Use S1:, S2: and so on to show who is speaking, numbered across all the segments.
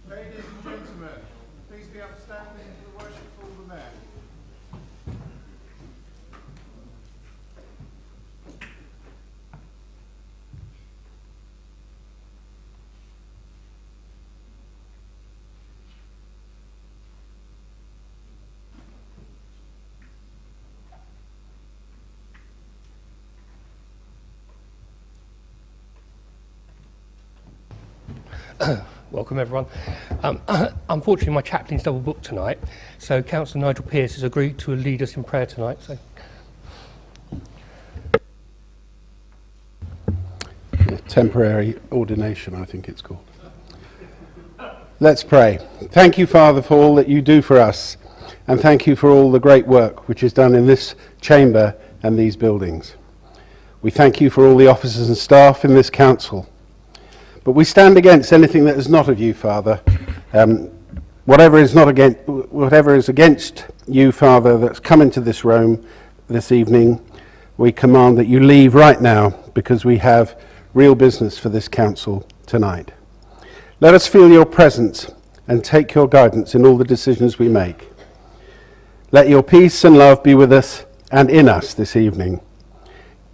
S1: Ladies and gentlemen, please be upstanding for the worship of the Mayor.
S2: Welcome everyone. Unfortunately my chaplain's double booked tonight, so Councillor Nigel Pearce has agreed to lead us in prayer tonight. So,
S3: temporary ordination, I think it's called. Let's pray. Thank you, Father, for all that you do for us, and thank you for all the great work which is done in this chamber and these buildings. We thank you for all the officers and staff in this council. But we stand against anything that is not of you, Father. Whatever is against you, Father, that's come into this room this evening, we command that you leave right now, because we have real business for this council tonight. Let us feel your presence and take your guidance in all the decisions we make. Let your peace and love be with us and in us this evening,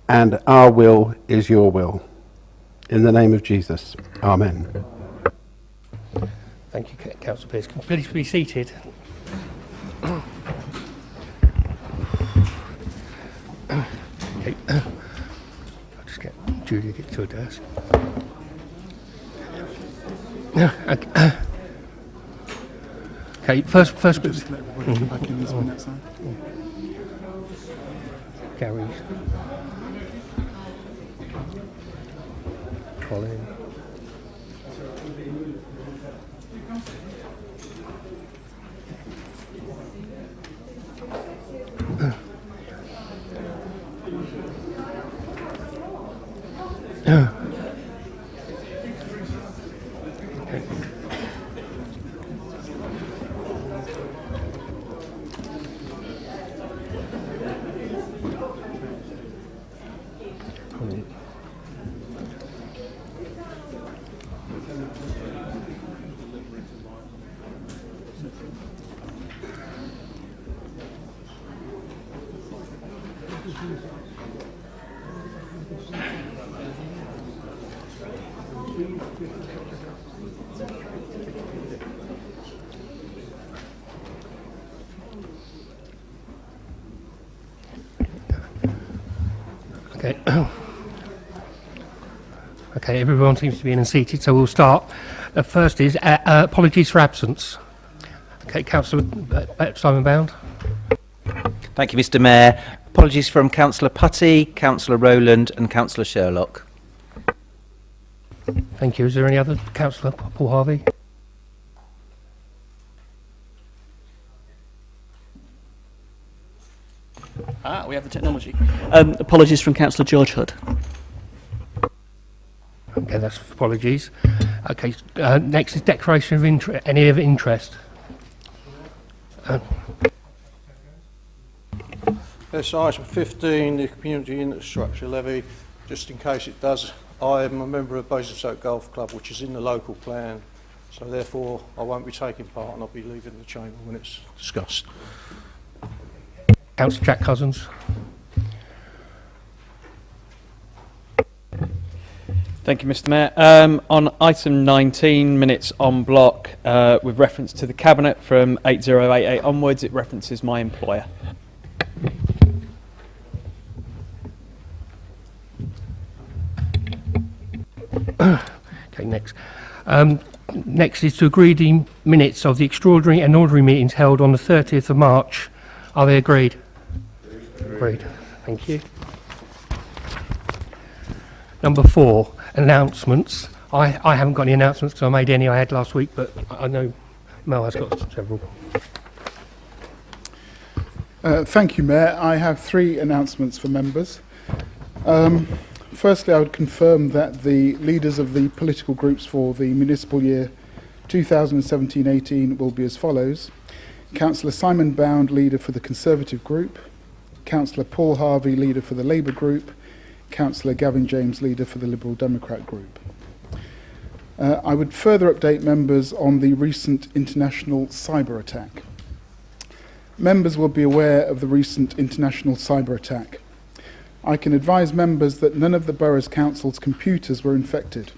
S3: and our will is your will. In the name of Jesus, amen.
S2: thank you, Councillor Pearce. Can you please be seated? Okay. I'll just get Julie to get to her desk. Okay, first bit.
S4: Just let everybody come back in this minute, so.
S2: Gary's. Colin. Okay. Okay, everyone seems to be in and seated, so we'll start. The first is apologies for absence. Okay, Councillor Simon Bound.
S5: Thank you, Mr. Mayor. Apologies from Councillor Putty, Councillor Rowland and Councillor Sherlock.
S2: Thank you. Is there any other? Councillor Paul Harvey?
S6: We have the technology. Apologies from Councillor George Hood.
S2: Okay, that's apologies. Okay, next is declaration of interest. Any of interest?
S7: Yes, item 15, the community infrastructure levy. Just in case it does, I am a member of Basingstoke Golf Club, which is in the local plan, so therefore I won't be taking part and I'll be leaving the chamber when it's discussed.
S2: Councillor Jack Cousins.
S6: Thank you, Mr. Mayor. On item 19, minutes on block, with reference to the Cabinet from 8088 onwards, it references my employer.
S2: Okay, next. Next is to agree the minutes of the extraordinary and ordinary meetings held on the 30th of March. Are they agreed? Agreed. Thank you. Number 4, announcements. I haven't got any announcements because I made any I had last week, but I know Mel has got several.
S4: Thank you, Mayor. I have 3 announcements for members. Firstly, I would confirm that the leaders of the political groups for the municipal year 2017-18 will be as follows. Councillor Simon Bound, leader for the Conservative group. Councillor Paul Harvey, leader for the Labour group. Councillor Gavin James, leader for the Liberal Democrat group. I would further update members on the recent international cyber attack. Members will be aware of the recent international cyber attack. I can advise members that none of the Borough's Council's computers were infected.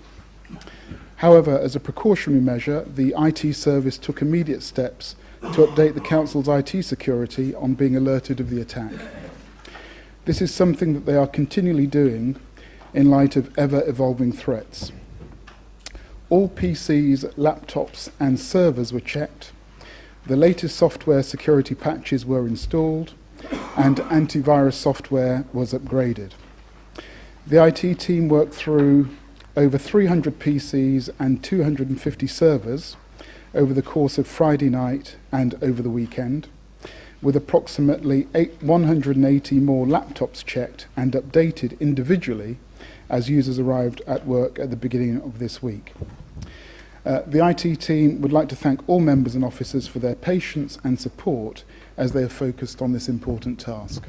S4: However, as a precautionary measure, the IT service took immediate steps to update the Council's IT security on being alerted of the attack. This is something that they are continually doing in light of ever-evolving threats. All PCs, laptops and servers were checked, the latest software security patches were installed, and antivirus software was upgraded. The IT team worked through over 300 PCs and 250 servers over the course of Friday night and over the weekend, with approximately 180 more laptops checked and updated individually as users arrived at work at the beginning of this week. The IT team would like to thank all members and officers for their patience and support as they have focused on this important task.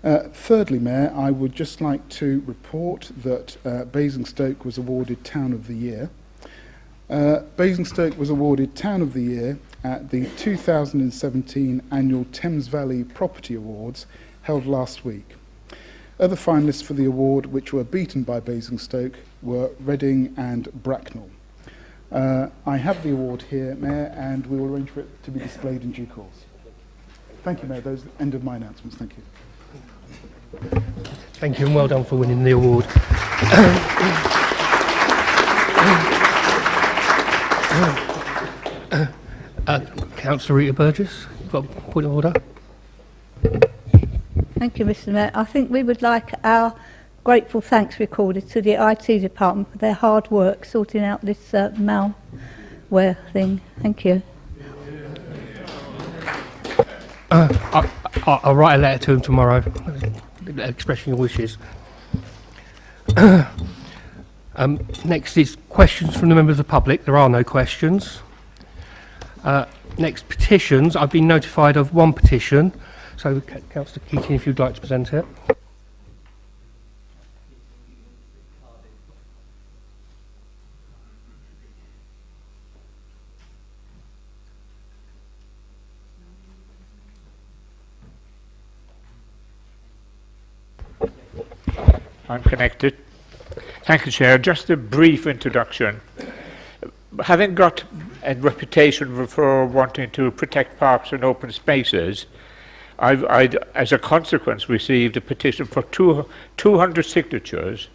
S4: Thirdly, Mayor, I would just like to report that Basingstoke was awarded Town of the Year. Basingstoke was awarded Town of the Year at the 2017 annual Thames Valley Property Awards held last week. Other finalists for the award, which were beaten by Basingstoke, were Reading and Bracknell. I have the award here, Mayor, and we will arrange for it to be displayed in due course. Thank you, Mayor. Those are the end of my announcements. Thank you.
S2: Thank you and well done for winning the award. Councillor Rita Burgess, you've got a point of order.
S8: Thank you, Mr. Mayor. I think we would like our grateful thanks recorded to the IT department for their hard work sorting out this malware thing. Thank you.
S2: I'll write a letter to him tomorrow, expressing your wishes. Next is questions from the members of the public. There are no questions. Next, petitions. I've been notified of one petition. So, Councillor Keating, if you'd like to present it.
S9: I'm connected. Thank you, Chair. Just a brief introduction. Having got a reputation for wanting to protect parks and open spaces, I'd, as a consequence, received a petition for 200 signatures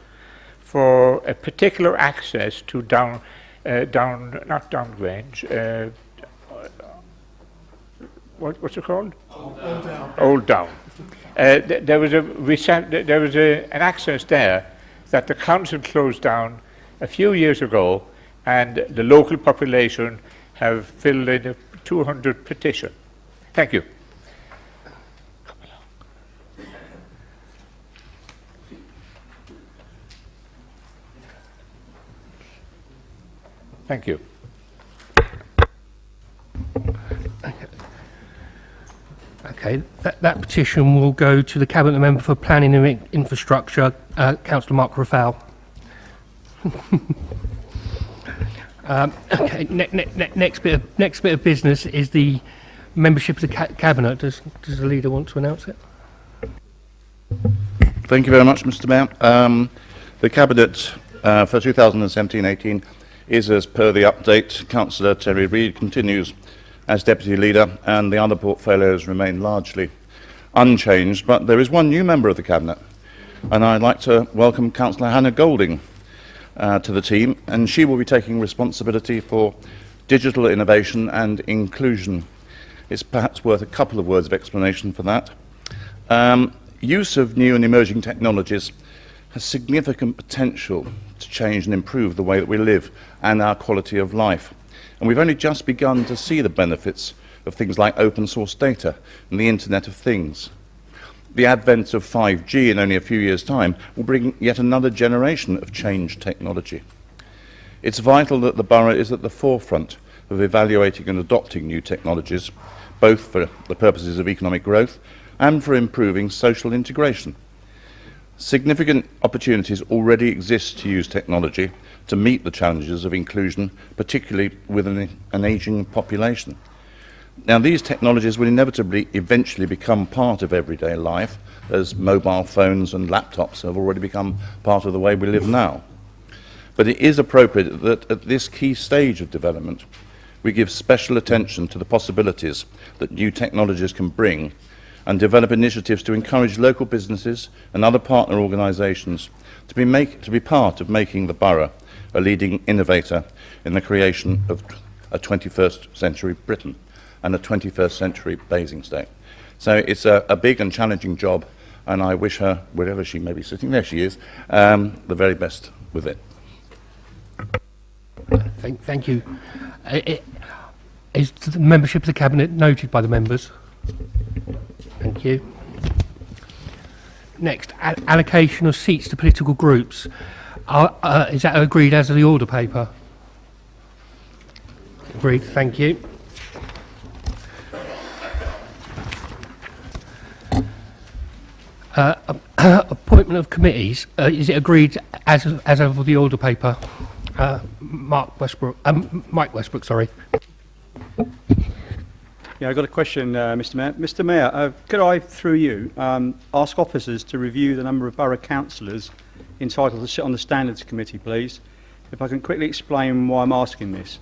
S9: for a particular access to not Downgrange, what's it called? Old Down. There was an access there that the council closed down a few years ago, and the local population have filled in a 200 petition. Thank you. Thank you.
S2: Okay, that petition will go to the Cabinet Member for Planning and Infrastructure, Councillor Mark Ruffell. Okay, next bit of business is the membership of the Cabinet. Does the leader want to announce it?
S10: Thank you very much, Mr. Mayor. The Cabinet for 2017-18 is, as per the update, Councillor Terry Reid continues as Deputy Leader, and the other portfolios remain largely unchanged, but there is one new member of the Cabinet, and I'd like to welcome Councillor Hannah Golding to the team, and she will be taking responsibility for digital innovation and inclusion. It's perhaps worth a couple of words of explanation for that. Use of new and emerging technologies has significant potential to change and improve the way that we live and our quality of life. And we've only just begun to see the benefits of things like open source data and the Internet of Things. The advent of 5G in only a few years' time will bring yet another generation of change technology. It's vital that the Borough is at the forefront of evaluating and adopting new technologies, both for the purposes of economic growth and for improving social integration. Significant opportunities already exist to use technology to meet the challenges of inclusion, particularly within an ageing population. Now, these technologies will inevitably eventually become part of everyday life, as mobile phones and laptops have already become part of the way we live now. But it is appropriate that at this key stage of development, we give special attention to the possibilities that new technologies can bring and develop initiatives to encourage local businesses and other partner organisations to be part of making the borough a leading innovator in the creation of a 21st century Britain and a 21st century Basingstoke. So it's a big and challenging job, and I wish her, wherever she may be sitting, there she is, the very best with it.
S2: Thank you. Is the membership of the Cabinet noted by the members? Thank you. Next, allocation of seats to political groups. Is that agreed as the order paper? Agreed, thank you. Appointment of committees. Is it agreed as of the order paper? Mike Westbrook, sorry.
S11: Yeah, I've got a question, Mr Mayor. Mr Mayor, could I, through you, ask officers to review the number of borough councillors entitled to sit on the Standards Committee, please? If I can quickly explain why I'm asking this.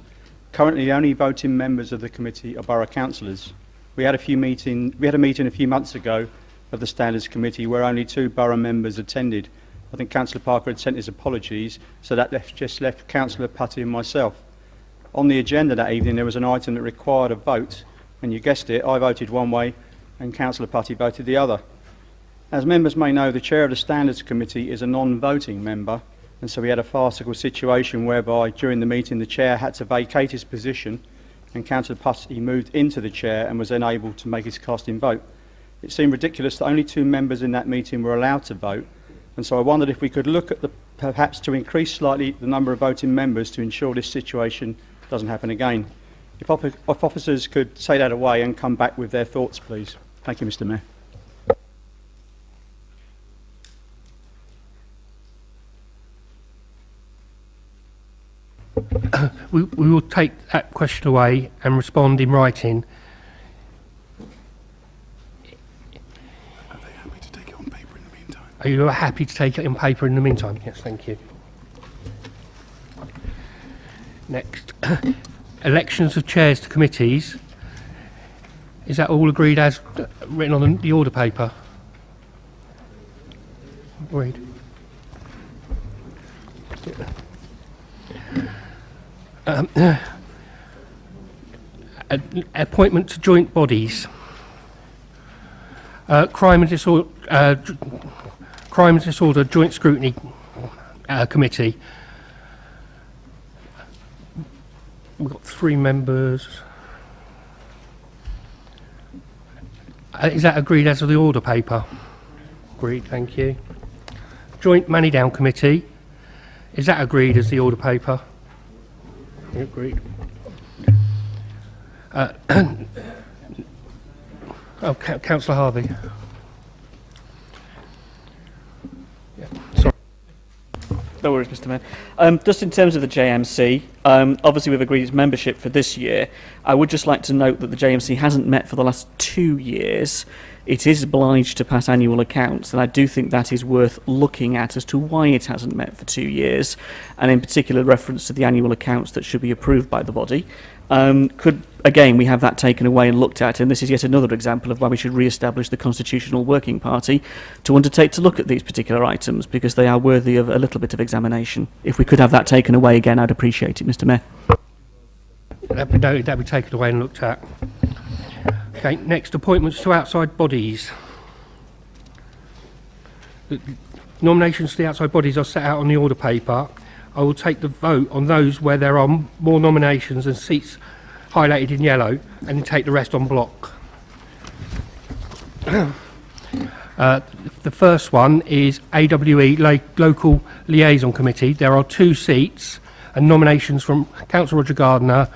S11: Currently, the only voting members of the committee are borough councillors. We had a meeting a few months ago of the Standards Committee where only 2 borough members attended. I think Councillor Parker had sent his apologies, so that just left Councillor Putty and myself. On the agenda that evening, there was an item that required a vote, and you guessed it, I voted one way and Councillor Putty voted the other. As members may know, the chair of the Standards Committee is a non-voting member, and so we had a farcical situation whereby during the meeting the chair had to vacate his position and Councillor Putty moved into the chair and was then able to make his casting vote. It seemed ridiculous that only 2 members in that meeting were allowed to vote, and so I wondered if we could look at perhaps to increase slightly the number of voting members to ensure this situation doesn't happen again. If officers could say that away and come back with their thoughts, please. Thank you, Mr Mayor.
S2: We will take that question away and respond in writing.
S4: Are they happy to take it on paper in the meantime?
S2: Are you happy to take it in paper in the meantime? Yes, thank you. Next, elections of chairs to committees. Is that all agreed as written on the order paper? Agreed. Appointment to joint bodies. Crime and Disorder Joint Scrutiny Committee. We've got 3 members. Is that agreed as of the order paper? Agreed, thank you. Joint Money Down Committee. Is that agreed as the order paper? Agreed. Councillor Harvey. Yeah, sorry.
S12: No worries, Mr Mayor. Just in terms of the JMC, obviously we've agreed its membership for this year. I would just like to note that the JMC hasn't met for the last 2 years. It is obliged to pass annual accounts, and I do think that is worth looking at as to why it hasn't met for 2 years, and in particular reference to the annual accounts that should be approved by the body. Could, again, we have that taken away and looked at, and this is yet another example of why we should re-establish the Constitutional Working Party to undertake to look at these particular items, because they are worthy of a little bit of examination. If we could have that taken away again, I'd appreciate it, Mr Mayor.
S2: That'd be taken away and looked at. Okay, next, appointments to outside bodies. The nominations to the outside bodies are set out on the order paper. I will take the vote on those where there are more nominations and seats highlighted in yellow, and then take the rest on block. The first one is AWE Local Liaison Committee. There are 2 seats and nominations from Councillor Roger Gardner,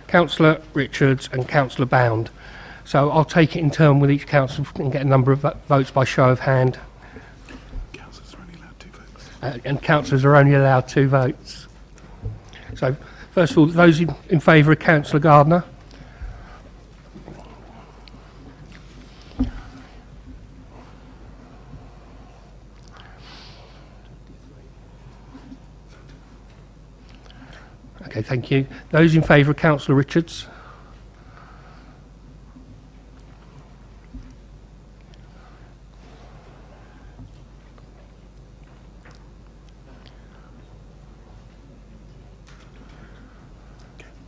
S2: Councillor Richards and Councillor Bound. So I'll take it in turn with each council and get a number of votes by show of hand. and councillors are only allowed 2 votes. So, first of all, those in favour of Councillor Gardner. Okay, thank you. Those in favour of Cllr Richards?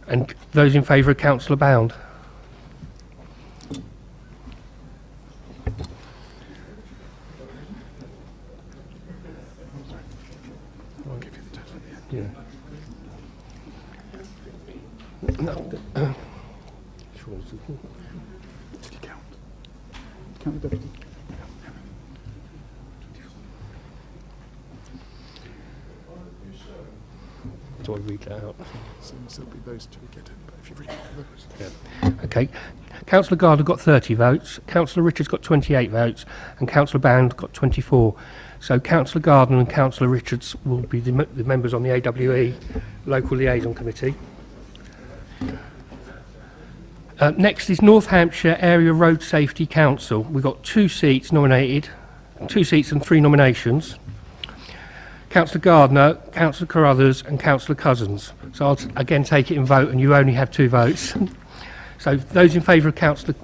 S2: And those in favour of Cllr Bound? Yeah. No.
S4: Count the deputy.
S2: Do I read that out?
S4: So it'll be those 2 get it, but if you read those.
S2: Yeah. Okay. Councillor Gardner got 30 votes, Councillor Richards got 28 votes, and Councillor Bound got 24. So Councillor Gardner and Councillor Richards will be the members on the AWE Local Liaison Committee. Next is North Hampshire Area Road Safety Council. We've got 2 seats nominated, 2 seats and 3 nominations. Councillor Gardner, Councillor Carruthers and Councillor Cousins. So I'll again take it in vote and you only have 2 votes. So those in favour of Councillor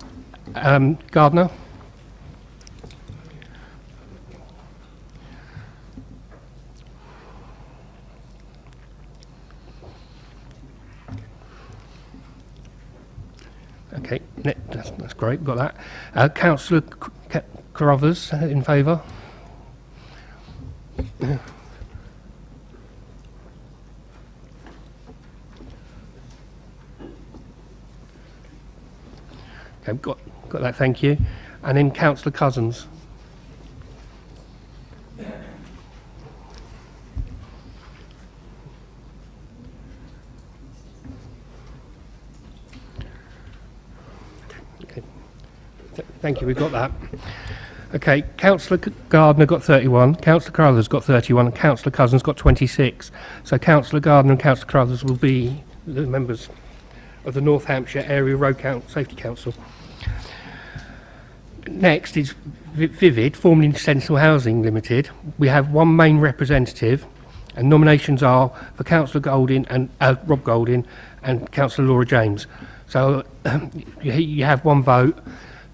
S2: Gardner? Okay, that's great, got that. Councillor Carruthers in favour? Okay, got that, thank you. And then Councillor Cousins. Okay. Thank you, we've got that. Okay, Councillor Gardner got 31, Councillor Carruthers got 31, and Councillor Cousins got 26. So Councillor Gardner and Councillor Carruthers will be the members of the North Hampshire Area Road Safety Council. Next is Vivid, formerly Sentinel Housing Limited. We have 1 main representative, and nominations are for Councillor Golding and Rob Golding and Councillor Laura James. So you have 1 vote.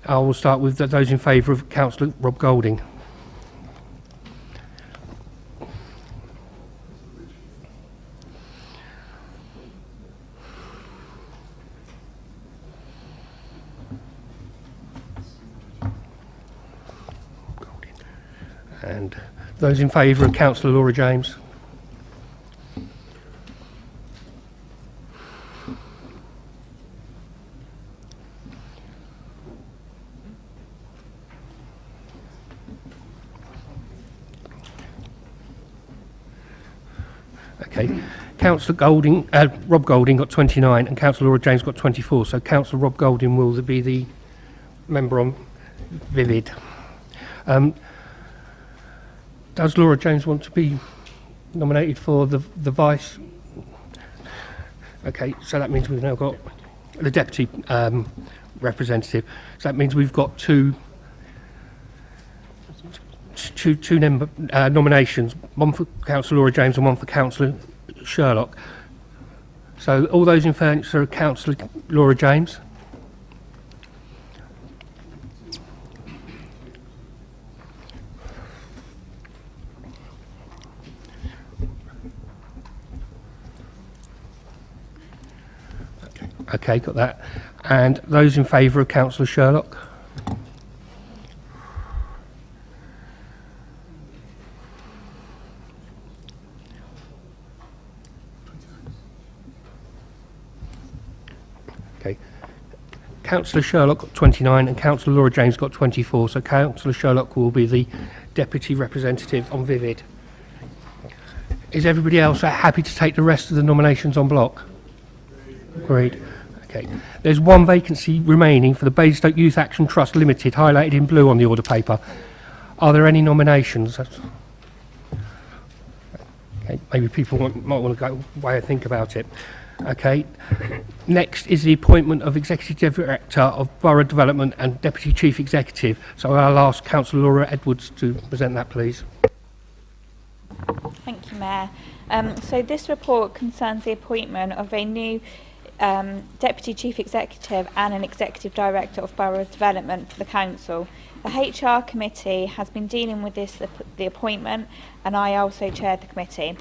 S2: I will start with those in favour of Councillor Rob Golding. And those in favour of Councillor Laura James? Okay, Councillor Golding, Rob Golding got 29 and Councillor Laura James got 24. So Councillor Rob Golding will be the member on Vivid. Does Laura James want to be nominated for the vice? Okay, so that means we've now got the deputy representative. So that means we've got two nominations, 1 for Councillor Laura James and 1 for Councillor Sherlock. So all those in favour of Councillor Laura James? Okay, got that. And those in favour of Councillor Sherlock? Okay. Councillor Sherlock got 29 and Councillor Laura James got 24. So Councillor Sherlock will be the deputy representative on Vivid. Is everybody else happy to take the rest of the nominations on block? Agreed. Okay. There's 1 vacancy remaining for the Basingstoke Youth Action Trust Limited, highlighted in blue on the order paper. Are there any nominations? Okay, maybe people might want to go away and think about it. Okay, next is the appointment of Executive Director of Borough Development and Deputy Chief Executive. So I'll ask Cllr Edwards to present that, please.
S13: Thank you, Mayor. So this report concerns the appointment of a new Deputy Chief Executive and an Executive Director of Borough Development for the Council. The HR Committee has been dealing with the appointment, and I also chaired the committee.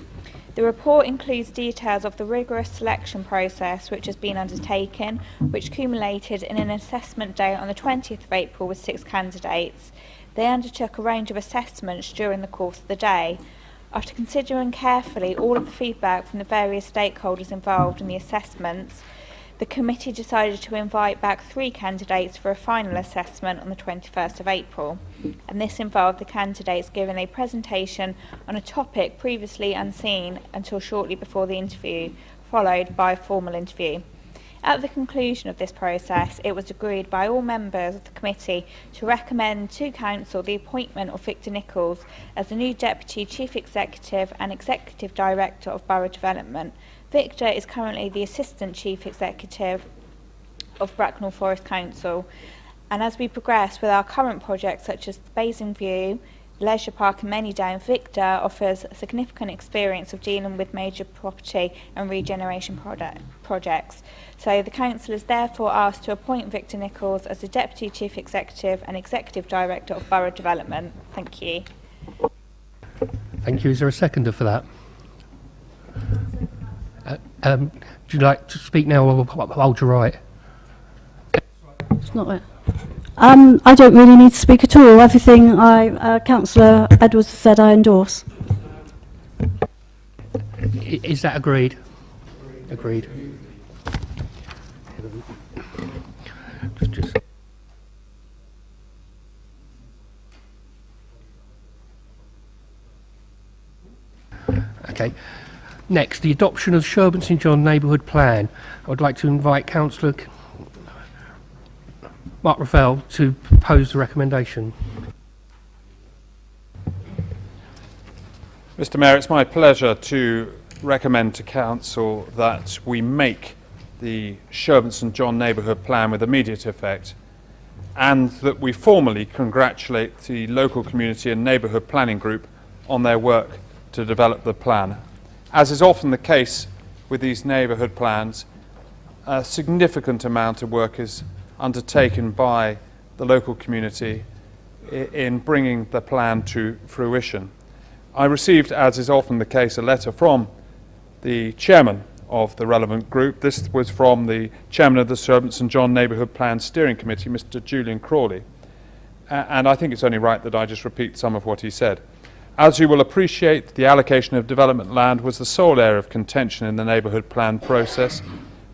S13: The report includes details of the rigorous selection process which has been undertaken, which culminated in an assessment day on the 20th of April with 6 candidates. They undertook a range of assessments during the course of the day. After considering carefully all of the feedback from the various stakeholders involved in the assessments, the committee decided to invite back 3 candidates for a final assessment on the 21st of April, and this involved the candidates giving a presentation on a topic previously unseen until shortly before the interview, followed by a formal interview. At the conclusion of this process, it was agreed by all members of the committee to recommend to Council the appointment of Victor Nichols as the new Deputy Chief Executive and Executive Director of Borough Development. Victor is currently the Assistant Chief Executive of Bracknell Forest Council, and as we progress with our current projects such as the Basin View, Leisure Park and Manydown, Victor offers significant experience of dealing with major property and regeneration projects. So the Council is therefore asked to appoint Victor Nichols as the Deputy Chief Executive and Executive Director of Borough Development. Thank you.
S2: Thank you. Is there a seconder for that? Would you like to speak now or hold your right?
S14: It's not right. I don't really need to speak at all. Everything Cllr Edwards said I endorse.
S2: Is that agreed? Agreed. Just. Okay. Next, the adoption of Sherburn St John Neighbourhood Plan. I would like to invite Councillor Cllr Ruffell to propose the recommendation.
S15: Mr Mayor, it's my pleasure to recommend to Council that we make the Sherburn St John Neighbourhood Plan with immediate effect, and that we formally congratulate the local community and neighbourhood planning group on their work to develop the plan. As is often the case with these neighbourhood plans, a significant amount of work is undertaken by the local community in bringing the plan to fruition. I received, as is often the case, a letter from the chairman of the relevant group. This was from the chairman of the Sherburn St John Neighbourhood Plan Steering Committee, Mr Julian Crawley, and I think it's only right that I just repeat some of what he said. As you will appreciate, the allocation of development land was the sole area of contention in the neighbourhood plan process.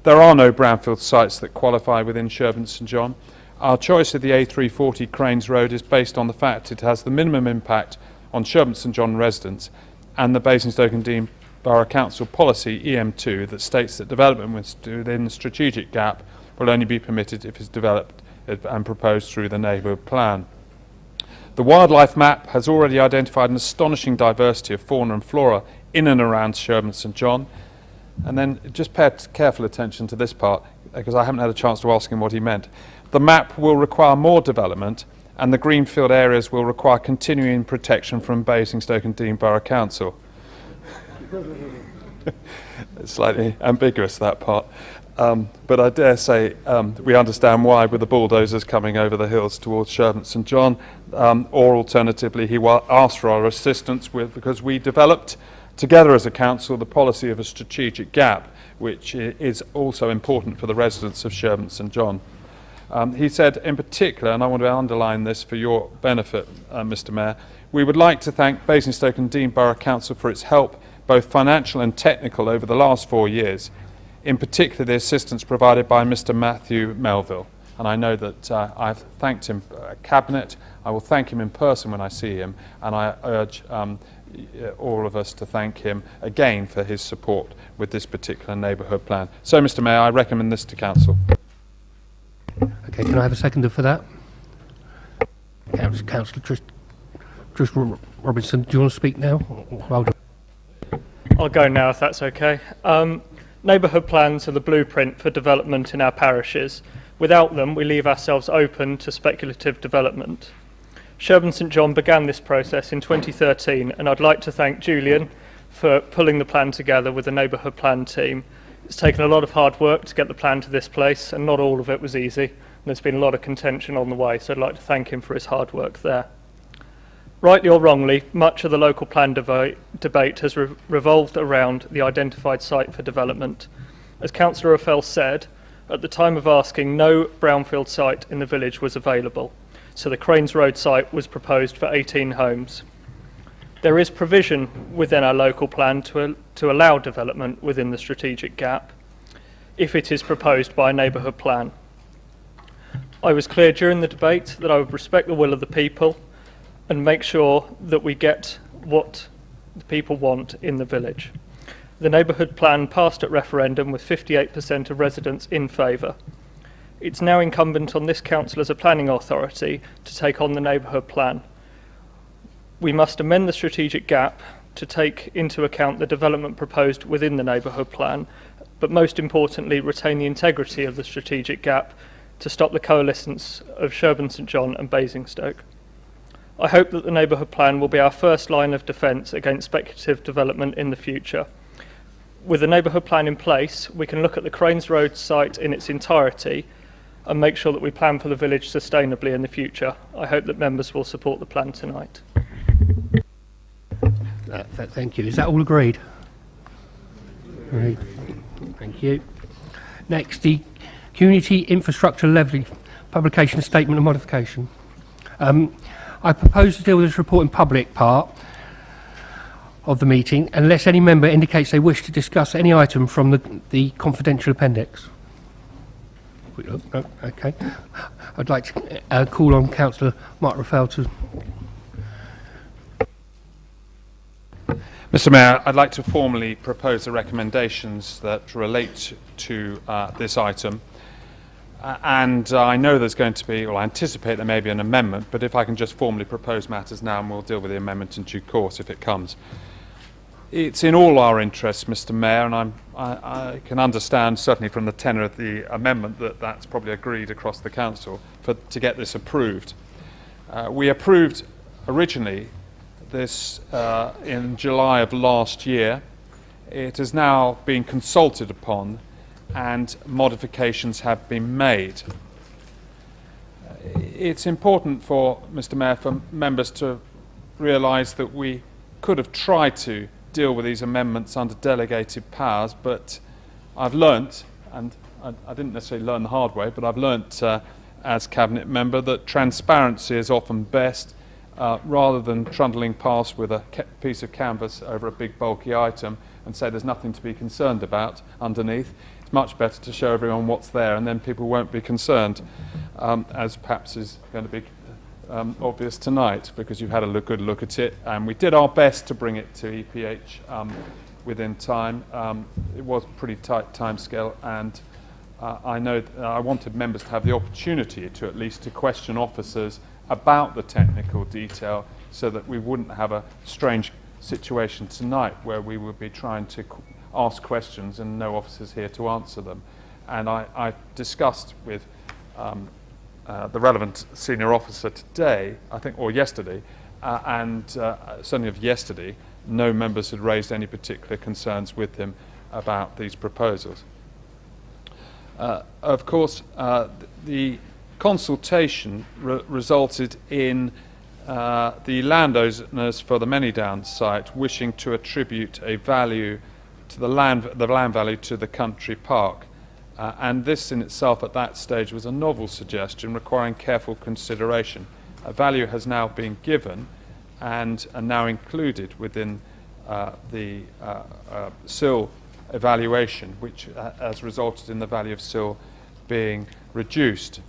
S15: There are no brownfield sites that qualify within Sherburn St John. Our choice of the A340 Cranes Road is based on the fact it has the minimum impact on Sherburn St John residents, and the Basingstoke and Deane Borough Council policy EM2 that states that development within the strategic gap will only be permitted if it's developed and proposed through the neighbourhood plan. The wildlife map has already identified an astonishing diversity of fauna and flora in and around Sherburn St John. And then just pay careful attention to this part, because I haven't had a chance to ask him what he meant. The map will require more development, and the greenfield areas will require continuing protection from Basingstoke and Deane Borough Council. It's slightly ambiguous, that part. But I dare say we understand why, with the bulldozers coming over the hills towards Sherburn St John, or alternatively he will ask for our assistance because we developed together as a council the policy of a strategic gap, which is also important for the residents of Sherburn St John. He said in particular, and I want to underline this for your benefit, Mr Mayor, we would like to thank Basingstoke and Deane Borough Council for its help, both financial and technical, over the last 4 years. In particular, the assistance provided by Mr Matthew Melville. And I know that I've thanked him at Cabinet. I will thank him in person when I see him, and I urge all of us to thank him again for his support with this particular neighbourhood plan. So, Mr Mayor, I recommend this to Council.
S2: Okay, can I have a seconder for that? Councillor Robinson, do you want to speak now? Well done.
S16: I'll go now if that's okay. Neighbourhood plans are the blueprint for development in our parishes. Without them, we leave ourselves open to speculative development. Sherburn St John began this process in 2013, and I'd like to thank Julian for pulling the plan together with the neighbourhood plan team. It's taken a lot of hard work to get the plan to this place, and not all of it was easy. And there's been a lot of contention on the way, so I'd like to thank him for his hard work there. Rightly or wrongly, much of the local plan debate has revolved around the identified site for development. As Cllr Ruffell said, at the time of asking, no brownfield site in the village was available, so the Cranes Road site was proposed for 18 homes. There is provision within our local plan to allow development within the strategic gap if it is proposed by a neighbourhood plan. I was clear during the debate that I would respect the will of the people and make sure that we get what the people want in the village. The neighbourhood plan passed at referendum with 58% of residents in favour. It's now incumbent on this council as a planning authority to take on the neighbourhood plan. We must amend the strategic gap to take into account the development proposed within the neighbourhood plan, but most importantly retain the integrity of the strategic gap to stop the coalescence of Sherburn St John and Basingstoke. I hope that the neighbourhood plan will be our first line of defence against speculative development in the future. With the neighbourhood plan in place, we can look at the Cranes Road site in its entirety and make sure that we plan for the village sustainably in the future. I hope that members will support the plan tonight.
S2: Thank you. Is that all agreed? Right. Thank you. Next, the Community Infrastructure Levy Publication Statement of Modification. I propose to deal with this report in public part of the meeting unless any member indicates they wish to discuss any item from the confidential appendix. No, okay. I'd like to call on Councillor Mark Ruffell to...
S15: Mr Mayor, I'd like to formally propose the recommendations that relate to this item. And I know there's going to be, well, I anticipate there may be an amendment, but if I can just formally propose matters now, and we'll deal with the amendment in due course if it comes. It's in all our interests, Mr Mayor, and I can understand, certainly from the tenor of the amendment, that that's probably agreed across the council to get this approved. We approved originally this in July of last year. It has now been consulted upon and modifications have been made. It's important for, Mr Mayor, for members to realise that we could have tried to deal with these amendments under delegated powers, but I've learnt, and I didn't necessarily learn the hard way, but I've learnt as Cabinet member that transparency is often best. Rather than trundling past with a piece of canvas over a big bulky item and say there's nothing to be concerned about underneath, it's much better to show everyone what's there, and then people won't be concerned, as perhaps is going to be obvious tonight, because you've had a good look at it, and we did our best to bring it to EPH within time. It was a pretty tight timescale, and I know I wanted members to have the opportunity to at least to question officers about the technical detail, so that we wouldn't have a strange situation tonight where we would be trying to ask questions and no officers here to answer them. And I discussed with the relevant senior officer today, I think, or yesterday, and certainly of yesterday, no members had raised any particular concerns with him about these proposals. Of course, the consultation resulted in the landowners for the Manydown site wishing to attribute a value to the land value to the country park, and this in itself at that stage was a novel suggestion requiring careful consideration. A value has now been given and are now included within the Cllr evaluation, which has resulted in the value of Cllr being reduced.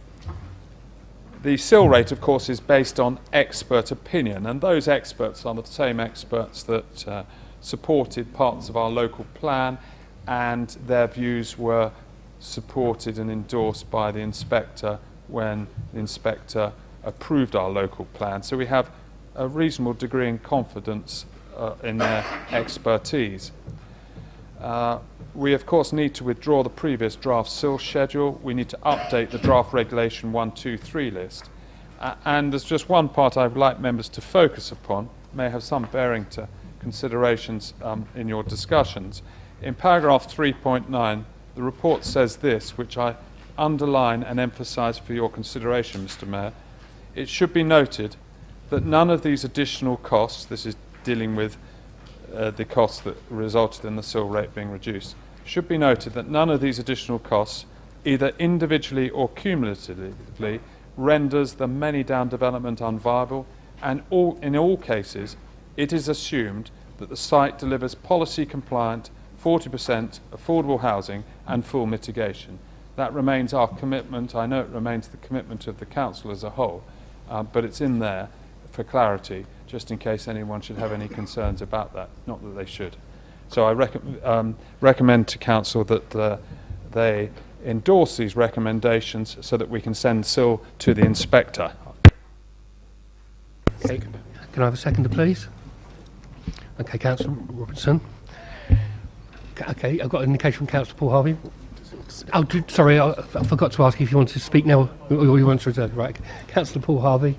S15: The Cllr rate, of course, is based on expert opinion, and those experts are the same experts that supported parts of our local plan, and their views were supported and endorsed by the inspector when the inspector approved our local plan. So we have a reasonable degree of confidence in their expertise. We of course need to withdraw the previous draft SIL schedule. We need to update the draft regulation 123 list. And there's just one part I'd like members to focus upon, may have some bearing to considerations in your discussions. In paragraph 3.9, the report says this, which I underline and emphasise for your consideration, Mr. Mayor. It should be noted that none of these additional costs, this is dealing with the costs that resulted in the SIL rate being reduced, should be noted that none of these additional costs, either individually or cumulatively, renders the many-down development unviable, and in all cases, it is assumed that the site delivers policy-compliant 40% affordable housing and full mitigation. That remains our commitment. I know it remains the commitment of the Council as a whole, but it's in there for clarity, just in case anyone should have any concerns about that, not that they should. So I recommend to Council that they endorse these recommendations so that we can send SIL to the inspector.
S2: Okay. Can I have a seconder, please? Okay, Councillor Robertson. Okay, I've got an indication from Councillor Paul Harvey. Oh, sorry, I forgot to ask if you wanted to speak now or you want to reserve. Right, Councillor Paul Harvey.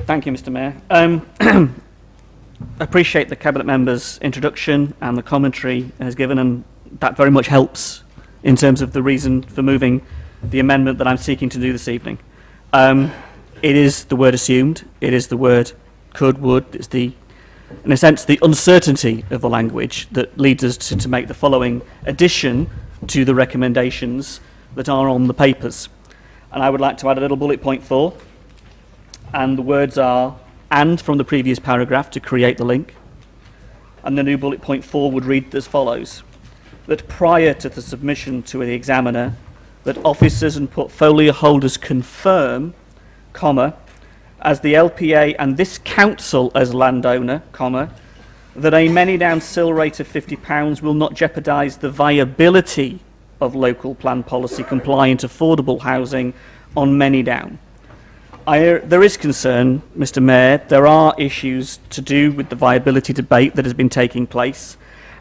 S12: Thank you, Mr. Mayor. Appreciate the Cabinet Member's introduction and the commentary it has given, and that very much helps in terms of the reason for moving the amendment that I'm seeking to do this evening. It is the word assumed, it is the word could, would, it's the, in a sense, the uncertainty of the language that leads us to make the following addition to the recommendations that are on the papers. And I would like to add a little bullet point 4, and the words are "and" from the previous paragraph to create the link. And the new bullet point 4 would read as follows: that prior to the submission to the examiner, that officers and portfolio holders confirm, comma, as the LPA and this council as landowner, comma, that a many-down SIL rate of £50 will not jeopardise the viability of local plan policy compliant affordable housing on many-down. There is concern, Mr. Mayor, there are issues to do with the viability debate that has been taking place,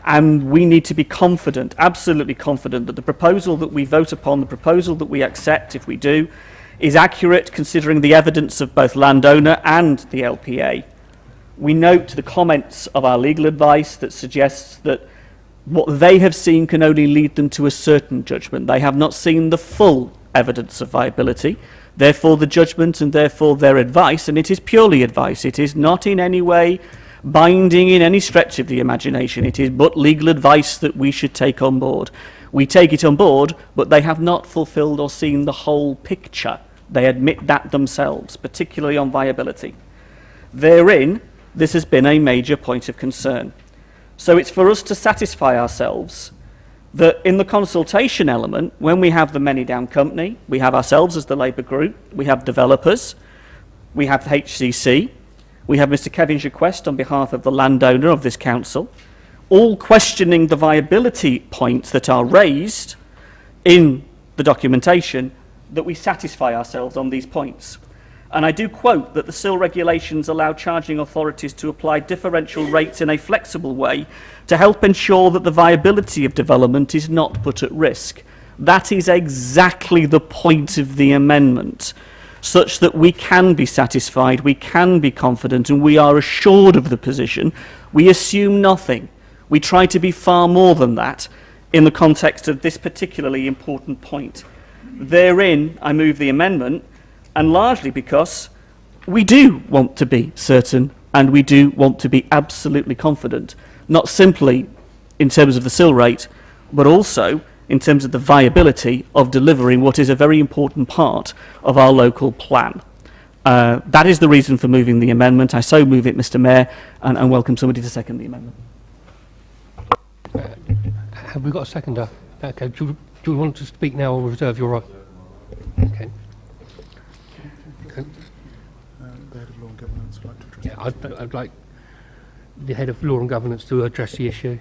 S12: and we need to be confident, absolutely confident, that the proposal that we vote upon, the proposal that we accept, if we do, is accurate considering the evidence of both landowner and the LPA. We note the comments of our legal advice that suggests that what they have seen can only lead them to a certain judgment. They have not seen the full evidence of viability, therefore the judgment and therefore their advice, and it is purely advice, it is not in any way binding in any stretch of the imagination, it is but legal advice that we should take on board. We take it on board, but they have not fulfilled or seen the whole picture. They admit that themselves, particularly on viability. Therein, this has been a major point of concern. So it's for us to satisfy ourselves that in the consultation element, when we have the many-down company, we have ourselves as the Labour group, we have developers, we have the HCC, we have Mr. Kevin Jaquest on behalf of the landowner of this council, all questioning the viability points that are raised in the documentation, that we satisfy ourselves on these points. And I do quote that the SIL regulations allow charging authorities to apply differential rates in a flexible way to help ensure that the viability of development is not put at risk. That is exactly the point of the amendment, such that we can be satisfied, we can be confident, and we are assured of the position. We assume nothing. We try to be far more than that in the context of this particularly important point. Therein, I move the amendment, and largely because we do want to be certain and we do want to be absolutely confident, not simply in terms of the SIL rate, but also in terms of the viability of delivering what is a very important part of our local plan. That is the reason for moving the amendment. I so move it, Mr. Mayor, and welcome somebody to second the amendment.
S2: Have we got a seconder? Okay, do you want to speak now or reserve your right? Okay.
S4: The head of law and governance would like to address
S2: Yeah, I'd like the head of law and governance to address the issue.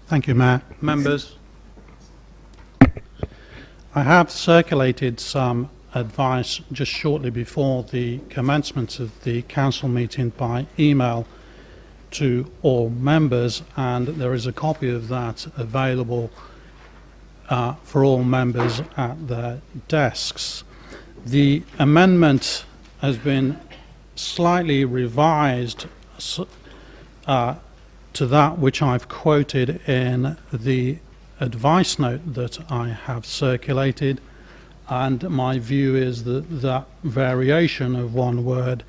S17: Thank you, Mayor. Members, I have circulated some advice just shortly before the commencement of the council meeting by email to all members, and there is a copy of that available for all members at their desks. The amendment has been slightly revised to that which I've quoted in the advice note that I have circulated, and my view is that that variation of one word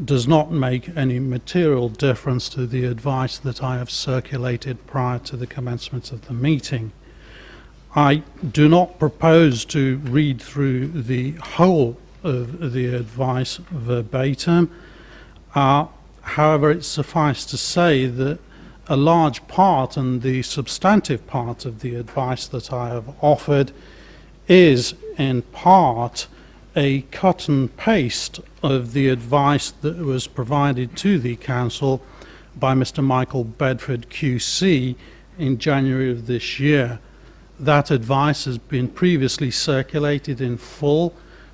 S17: does not make any material difference to the advice that I have circulated prior to the commencement of the meeting. I do not propose to read through the whole of the advice verbatim. However, it's suffice to say that a large part, and the substantive part of the advice that I have offered, is in part a cut and paste of the advice that was provided to the Council by Mr. Michael Bedford QC in January of this year. That advice has been previously circulated in full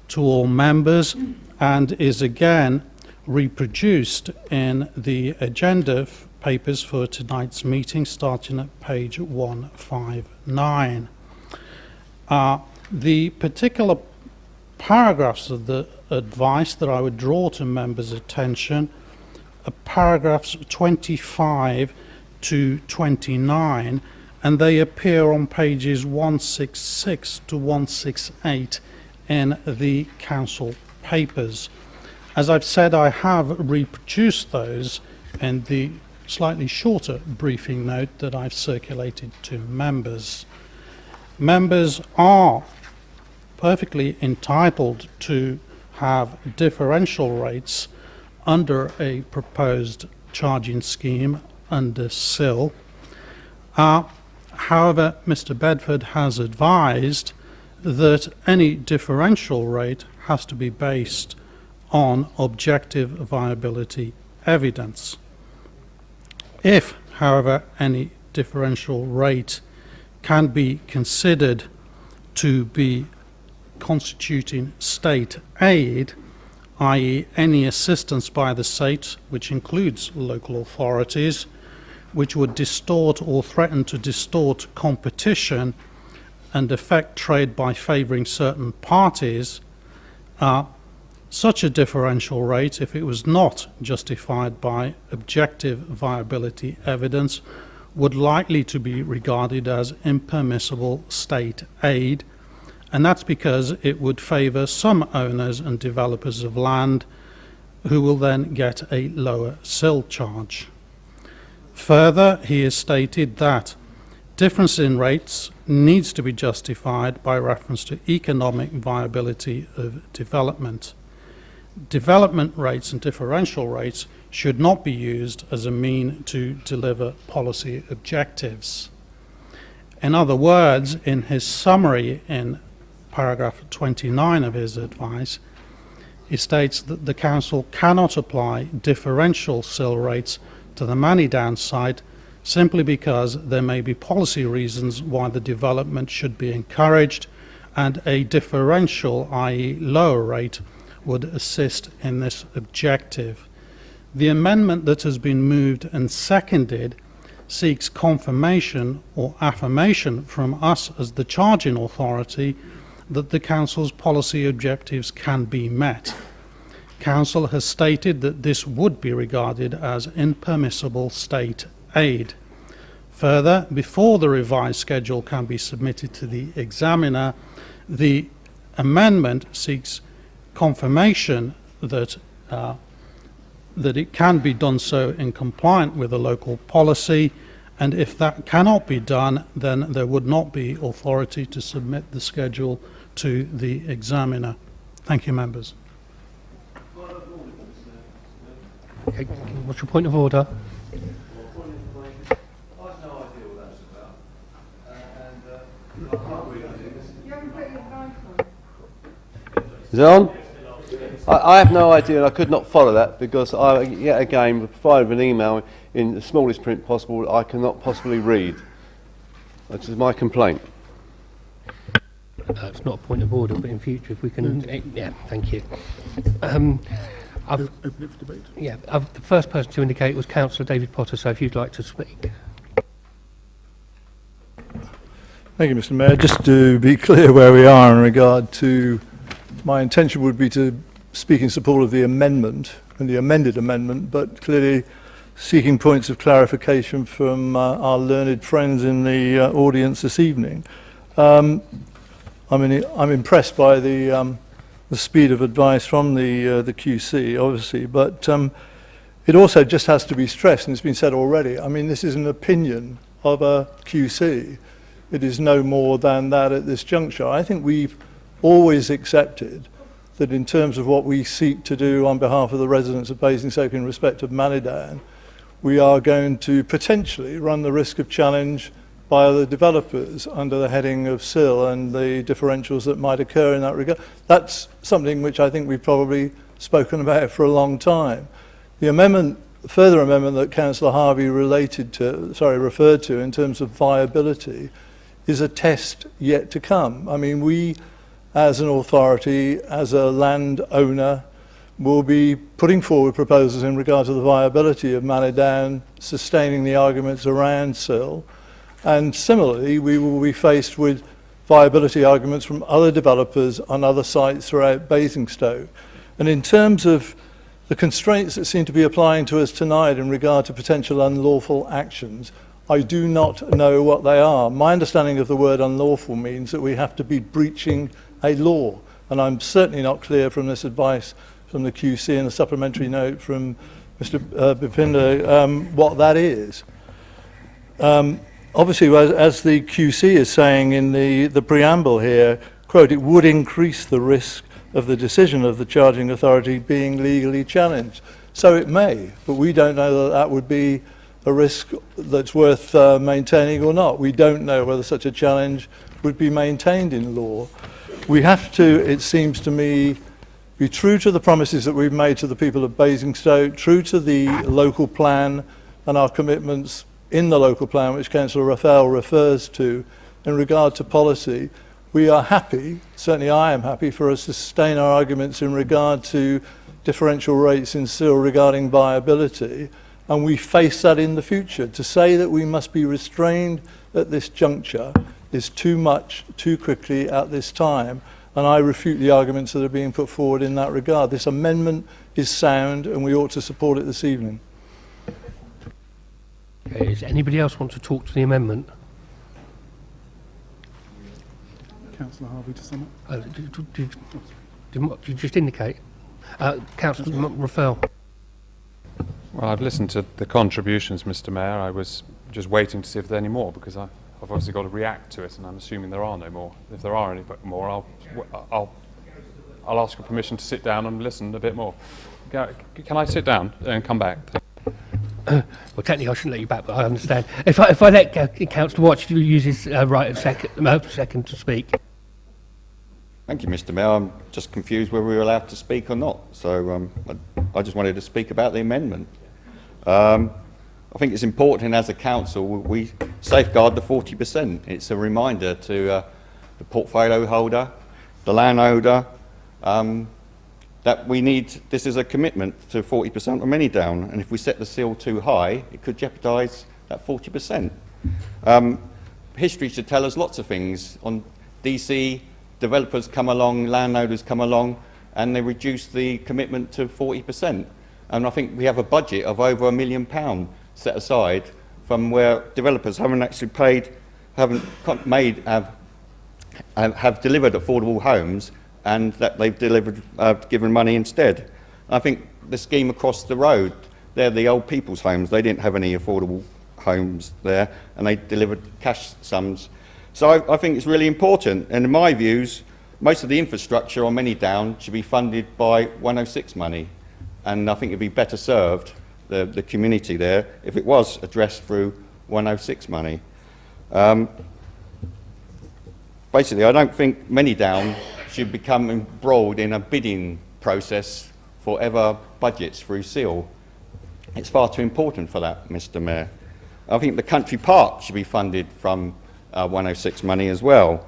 S17: to all members and is again reproduced in the agenda papers for tonight's meeting, starting at page 159. The particular paragraphs of the advice that I would draw to members' attention are paragraphs 25 to 29, and they appear on pages 166 to 168 in the Council papers. As I've said, I have reproduced those in the slightly shorter briefing note that I've circulated to members. Members are perfectly entitled to have differential rates under a proposed charging scheme under Cllr. However, Mr. Bedford has advised that any differential rate has to be based on objective viability evidence. If, however, any differential rate can be considered to be constituting state aid, i.e. any assistance by the state, which includes local authorities, which would distort or threaten to distort competition and affect trade by favouring certain parties, such a differential rate, if it was not justified by objective viability evidence, would likely to be regarded as impermissible state aid, and that's because it would favour some owners and developers of land who will then get a lower Cllr charge. Further, he has stated that difference in rates needs to be justified by reference to economic viability of development. Development rates and differential rates should not be used as a mean to deliver policy objectives. In other words, in his summary in paragraph 29 of his advice, he states that the Council cannot apply differential Cllr rates to the money downside simply because there may be policy reasons why the development should be encouraged, and a differential, i.e. lower rate, would assist in this objective. The amendment that has been moved and seconded seeks confirmation or affirmation from us as the charging authority that the Council's policy objectives can be met. Council has stated that this would be regarded as impermissible state aid. Further, before the revised schedule can be submitted to the examiner, the amendment seeks confirmation that it can be done so in compliance with a local policy, and if that cannot be done, then there would not be authority to submit the schedule to the examiner. Thank you, members.
S2: Okay, what's your point of order?
S18: Is it on? I have no idea, and I could not follow that because I, yet again, provided an email in the smallest print possible I cannot possibly read. That is my complaint.
S2: It's not a point of order, but in future, if we can... Yeah, thank you.
S4: Open it for debate.
S2: Yeah, the first person to indicate was Councillor David Potter, so if you'd like to speak.
S19: Thank you, Mr. Mayor. Just to be clear where we are in regard to, my intention would be to speak in support of the amendment and the amended amendment, but clearly seeking points of clarification from our learned friends in the audience this evening. I'm impressed by the speed of advice from the QC, obviously, but it also just has to be stressed, and it's been said already. I mean, this is an opinion of a QC. It is no more than that at this juncture. I think we've always accepted that in terms of what we seek to do on behalf of the residents of Basingstoke in respect of Manidan, we are going to potentially run the risk of challenge by other developers under the heading of Cllr and the differentials that might occur in that regard. That's something which I think we've probably spoken about for a long time. The amendment, further amendment that Councillor Harvey referred to in terms of viability is a test yet to come. I mean, we as an authority, as a landowner, will be putting forward proposals in regard to the viability of Manidan, sustaining the arguments around Cllr, and similarly we will be faced with viability arguments from other developers on other sites throughout Basingstoke. And in terms of the constraints that seem to be applying to us tonight in regard to potential unlawful actions, I do not know what they are. My understanding of the word unlawful means that we have to be breaching a law, and I'm certainly not clear from this advice from the QC and a supplementary note from Mr. Bipinder what that is. Obviously, as the QC is saying in the preamble here, quote, it would increase the risk of the decision of the charging authority being legally challenged. So it may, but we don't know that that would be a risk that's worth maintaining or not. We don't know whether such a challenge would be maintained in law. We have to, it seems to me, be true to the promises that we've made to the people of Basingstoke, true to the local plan and our commitments in the local plan, which Cllr Ruffell refers to in regard to policy. We are happy, certainly I am happy, for us to sustain our arguments in regard to differential rates in Cllr regarding viability, and we face that in the future. To say that we must be restrained at this juncture is too much, too quickly at this time, and I refute the arguments that are being put forward in that regard. This amendment is sound, and we ought to support it this evening.
S2: Okay, does anybody else want to talk to the amendment?
S4: Councillor Harvey to sum up.
S2: Did you just indicate? Councillor Ruffell.
S15: Well, I've listened to the contributions, Mr. Mayor. I was just waiting to see if there are any more, because I've obviously got to react to it, and I'm assuming there are no more. If there are any more, I'll ask for permission to sit down and listen a bit more. Can I sit down and come back?
S2: Well, technically I shouldn't let you back, but I understand. If I let Councillor Watch use his right of second to speak.
S20: Thank you, Mr. Mayor. I'm just confused whether we were allowed to speak or not. So I just wanted to speak about the amendment. I think it's important as a council we safeguard the 40%. It's a reminder to the portfolio holder, the landowner, that we need, this is a commitment to 40% of Manidan, and if we set the seal too high, it could jeopardise that 40%. History should tell us lots of things. On DC, developers come along, landowners come along, and they reduce the commitment to 40%. And I think we have a budget of over £1 million set aside from where developers haven't actually paid, have delivered affordable homes, and that they've delivered, given money instead. I think the scheme across the road, they're the old people's homes. They didn't have any affordable homes there, and they delivered cash sums. So I think it's really important, and in my views, most of the infrastructure on Manidan should be funded by 106 money, and I think it'd be better served, the community there, if it was addressed through 106 money. Basically, I don't think Manidan should become embroiled in a bidding process for ever budgets through Cllr. It's far too important for that, Mr. Mayor. I think the country park should be funded from 106 money as well.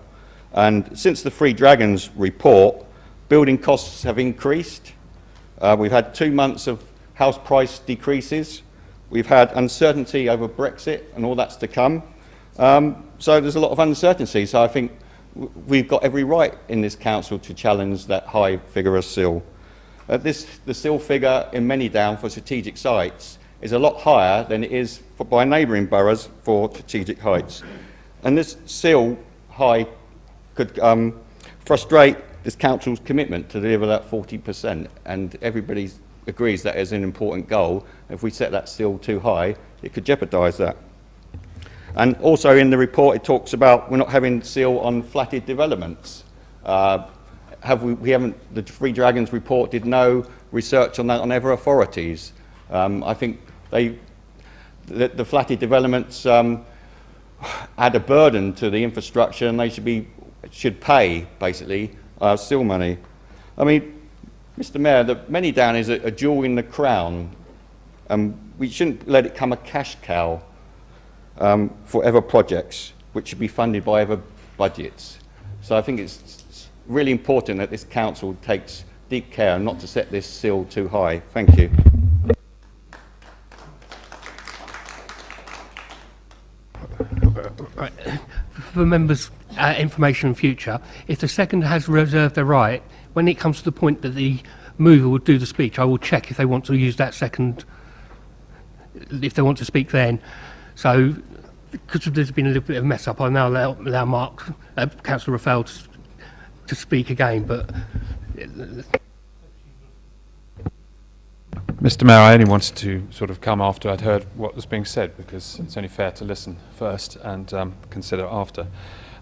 S20: And since the Three Dragons report, building costs have increased. We've had 2 months of house price decreases. We've had uncertainty over Brexit and all that's to come. So there's a lot of uncertainty. So I think we've got every right in this council to challenge that high figure of CIL. The CIL figure in Manydown for strategic sites is a lot higher than it is by neighbouring boroughs for strategic heights. And this CIL high could frustrate this council's commitment to deliver that 40%, and everybody agrees that is an important goal. If we set that CIL too high, it could jeopardise that. And also in the report it talks about we're not having CIL on flatted developments. The Three Dragons report did no research on that on other authorities. I think the flatted developments add a burden to the infrastructure, and they should pay basically CIL money. I mean, Mr. Mayor, the Manydown is a jewel in the crown. We shouldn't let it become a cash cow for other projects, which should be funded by other budgets. So I think it's really important that this council takes deep care not to set this CIL too high. Thank you.
S2: Right. For members' information in future, if the seconder has reserved their right, when it comes to the point that the mover will do the speech, I will check if they want to use that second, if they want to speak then. So, because there's been a little bit of mess up, I'll now allow Mark, Cllr Ruffell to speak again, but...
S15: Mr. Mayor, I only wanted to sort of come after I'd heard what was being said, because it's only fair to listen first and consider after.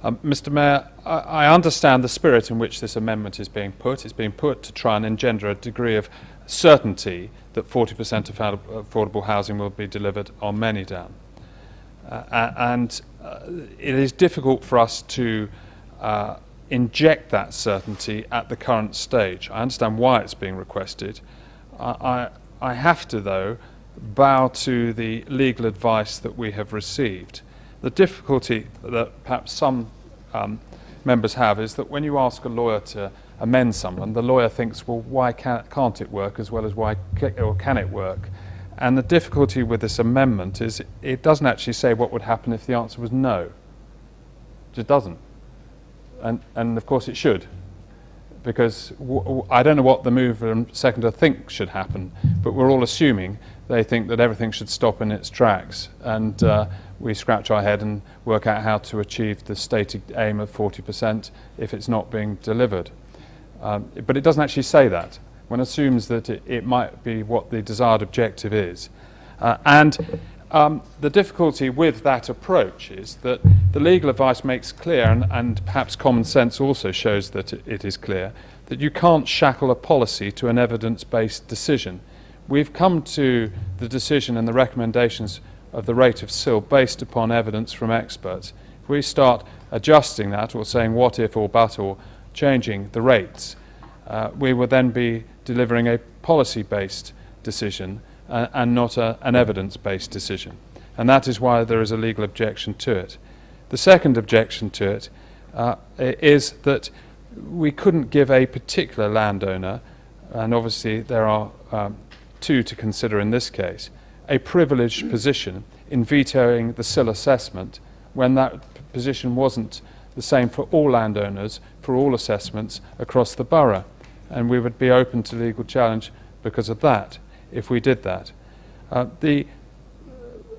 S15: Mr. Mayor, I understand the spirit in which this amendment is being put. It's being put to try and engender a degree of certainty that 40% of affordable housing will be delivered on Manydown. It is difficult for us to inject that certainty at the current stage. I understand why it's being requested. I have to, though, bow to the legal advice that we have received. The difficulty that perhaps some members have is that when you ask a lawyer to amend someone, the lawyer thinks, well, why can't it work, as well as why can it work? And the difficulty with this amendment is it doesn't actually say what would happen if the answer was no. It just doesn't. And of course it should, because I don't know what the mover and seconder think should happen, but we're all assuming they think that everything should stop in its tracks, and we scratch our head and work out how to achieve the stated aim of 40% if it's not being delivered. But it doesn't actually say that. One assumes that it might be what the desired objective is. The difficulty with that approach is that the legal advice makes clear, and perhaps common sense also shows that it is clear, that you can't shackle a policy to an evidence-based decision. We've come to the decision and the recommendations of the rate of CIL based upon evidence from experts. If we start adjusting that, or saying what if or but, or changing the rates, we will then be delivering a policy-based decision and not an evidence-based decision. And that is why there is a legal objection to it. The second objection to it is that we couldn't give a particular landowner, and obviously there are two to consider in this case, a privileged position in vetoing the CIL assessment when that position wasn't the same for all landowners, for all assessments across the borough. And we would be open to legal challenge because of that, if we did that. The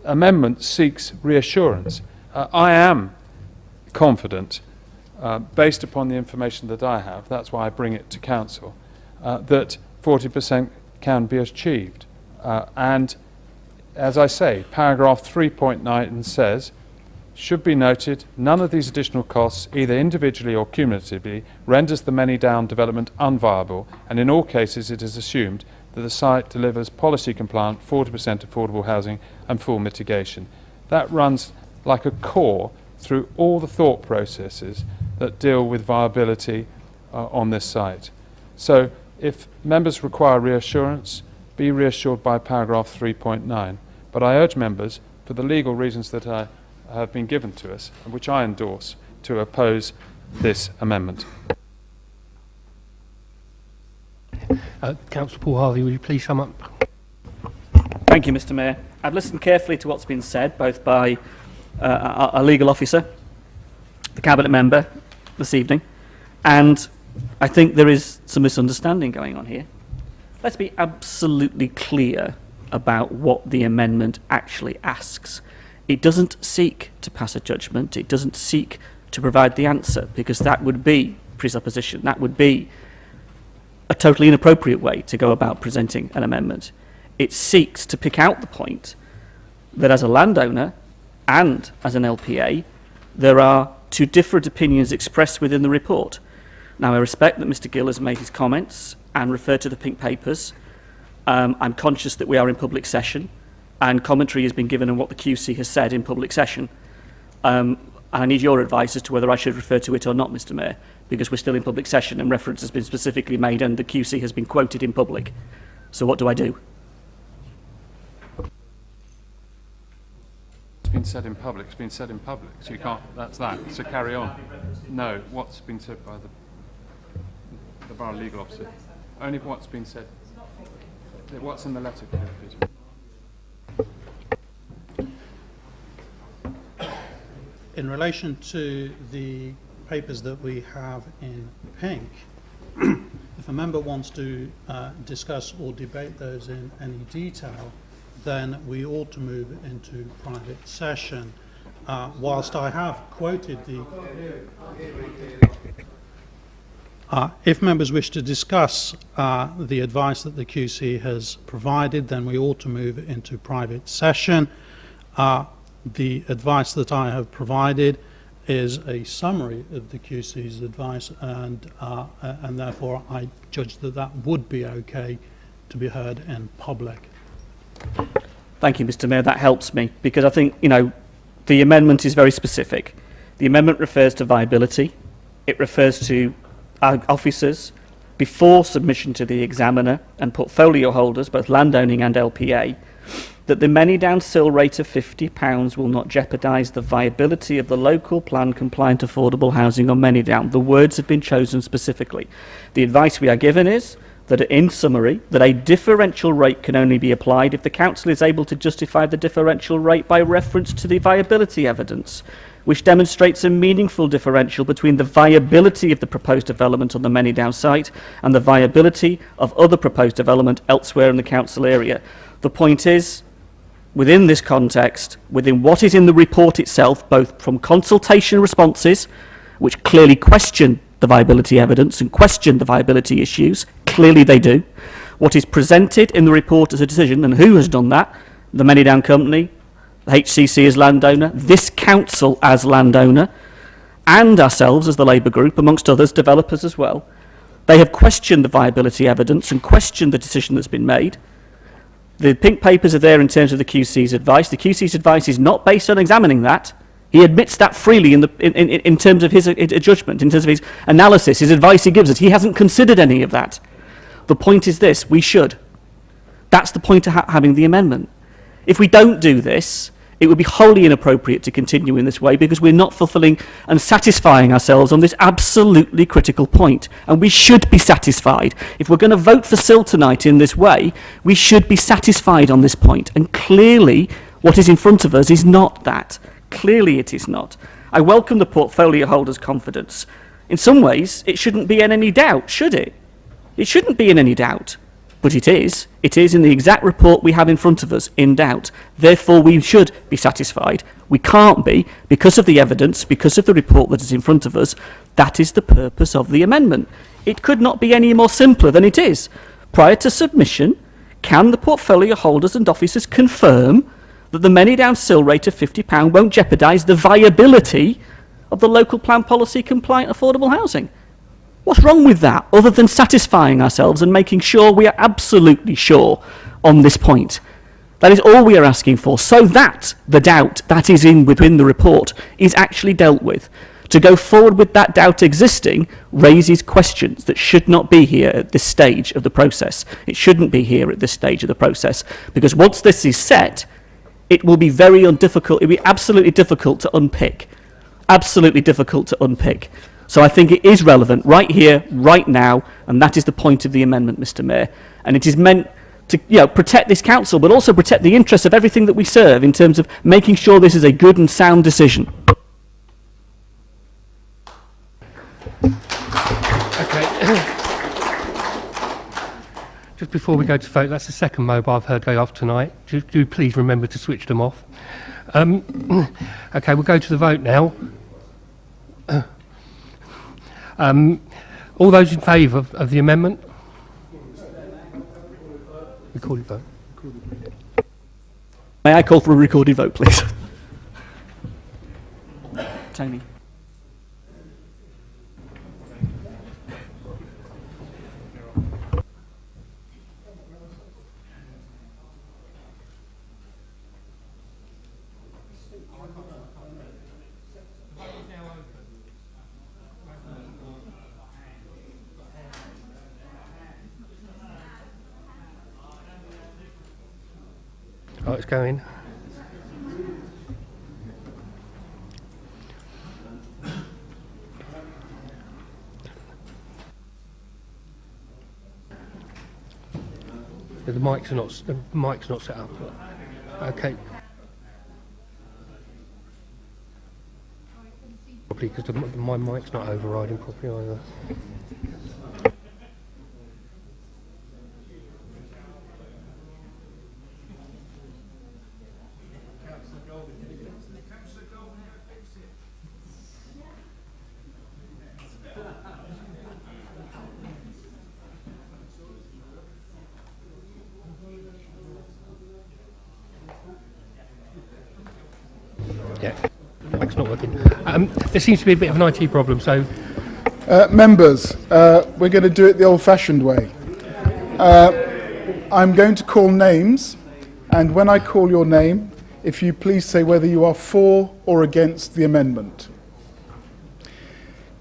S15: amendment seeks reassurance. I am confident, based upon the information that I have, that's why I bring it to council, that 40% can be achieved. And as I say, paragraph 3.9 says, should be noted, none of these additional costs, either individually or cumulatively, renders the Manydown development unviable, and in all cases it is assumed that the site delivers policy-compliant 40% affordable housing and full mitigation. That runs like a core through all the thought processes that deal with viability on this site. So if members require reassurance, be reassured by paragraph 3.9. But I urge members, for the legal reasons that have been given to us, and which I endorse, to oppose this amendment.
S2: Councillor Paul Harvey, will you please sum up?
S12: Thank you, Mr. Mayor. I've listened carefully to what's been said, both by our legal officer, the Cabinet member this evening, and I think there is some misunderstanding going on here. Let's be absolutely clear about what the amendment actually asks. It doesn't seek to pass a judgment. It doesn't seek to provide the answer, because that would be presupposition. That would be a totally inappropriate way to go about presenting an amendment. It seeks to pick out the point that as a landowner and as an LPA, there are two different opinions expressed within the report. Now, I respect that Mr. Gill has made his comments and referred to the pink papers. I'm conscious that we are in public session and commentary has been given on what the QC has said in public session. And I need your advice as to whether I should refer to it or not, Mr. Mayor, because we're still in public session and reference has been specifically made and the QC has been quoted in public. So what do I do?
S15: It's been said in public. It's been said in public. So you can't. That's that. So carry on. No, what's been said by the borough legal officer? Only what's been said. What's in the letter, please?
S17: In relation to the papers that we have in pink, if a member wants to discuss or debate those in any detail, then we ought to move into private session. Whilst I have quoted the... if members wish to discuss the advice that the QC has provided, then we ought to move into private session. The advice that I have provided is a summary of the QC's advice, and therefore I judge that that would be okay to be heard in public.
S12: Thank you, Mr. Mayor. That helps me, because I think, the amendment is very specific. The amendment refers to viability. It refers to our officers before submission to the examiner and portfolio holders, both landowning and LPA, that the many down sill rate of £50 will not jeopardise the viability of the local plan compliant affordable housing on many down. The words have been chosen specifically. The advice we are given is that, in summary, that a differential rate can only be applied if the council is able to justify the differential rate by reference to the viability evidence, which demonstrates a meaningful differential between the viability of the proposed development on the Many Down site and the viability of other proposed development elsewhere in the council area. The point is, within this context, within what is in the report itself, both from consultation responses, which clearly question the viability evidence and question the viability issues, clearly they do, what is presented in the report as a decision, and who has done that? The Many Down Company, the HCC as landowner, this council as landowner, and ourselves as the Labour group, amongst others, developers as well. They have questioned the viability evidence and questioned the decision that's been made. The pink papers are there in terms of the QC's advice. The QC's advice is not based on examining that. He admits that freely in terms of his judgment, in terms of his analysis, his advice he gives us. He hasn't considered any of that. The point is this: we should. That's the point of having the amendment. If we don't do this, it would be wholly inappropriate to continue in this way, because we're not fulfilling and satisfying ourselves on this absolutely critical point. And we should be satisfied. If we're going to vote for Cllr tonight in this way, we should be satisfied on this point. And clearly, what is in front of us is not that. Clearly it is not. I welcome the portfolio holder's confidence. In some ways, it shouldn't be in any doubt, should it? It shouldn't be in any doubt. But it is. It is in the exact report we have in front of us, in doubt. Therefore, we should be satisfied. We can't be, because of the evidence, because of the report that is in front of us. That is the purpose of the amendment. It could not be any more simpler than it is. Prior to submission, can the portfolio holders and officers confirm that the Many Down Cllr rate of £50 won't jeopardise the viability of the local plan policy compliant affordable housing? What's wrong with that, other than satisfying ourselves and making sure we are absolutely sure on this point? That is all we are asking for, so that the doubt that is within the report is actually dealt with. To go forward with that doubt existing raises questions that should not be here at this stage of the process. It shouldn't be here at this stage of the process, because once this is set, it will be very difficult. It will be absolutely difficult to unpick. Absolutely difficult to unpick. So I think it is relevant right here, right now, and that is the point of the amendment, Mr. Mayor. And it is meant to protect this council, but also protect the interests of everything that we serve in terms of making sure this is a good and sound decision.
S2: Just before we go to vote, that's the second mobile I've heard go off tonight. Do please remember to switch them off. Okay, we'll go to the vote now. All those in favour of the amendment? Recorded vote.
S12: May I call for a recorded vote, please? Tony.
S2: Oh, it's going. The mics are not set up. Okay. Probably because my mic's not overriding properly either. Yeah, mic's not working. There seems to be a bit of an IT problem, so...
S4: Members, we're going to do it the old-fashioned way. I'm going to call names, and when I call your name, if you please say whether you are for or against the amendment.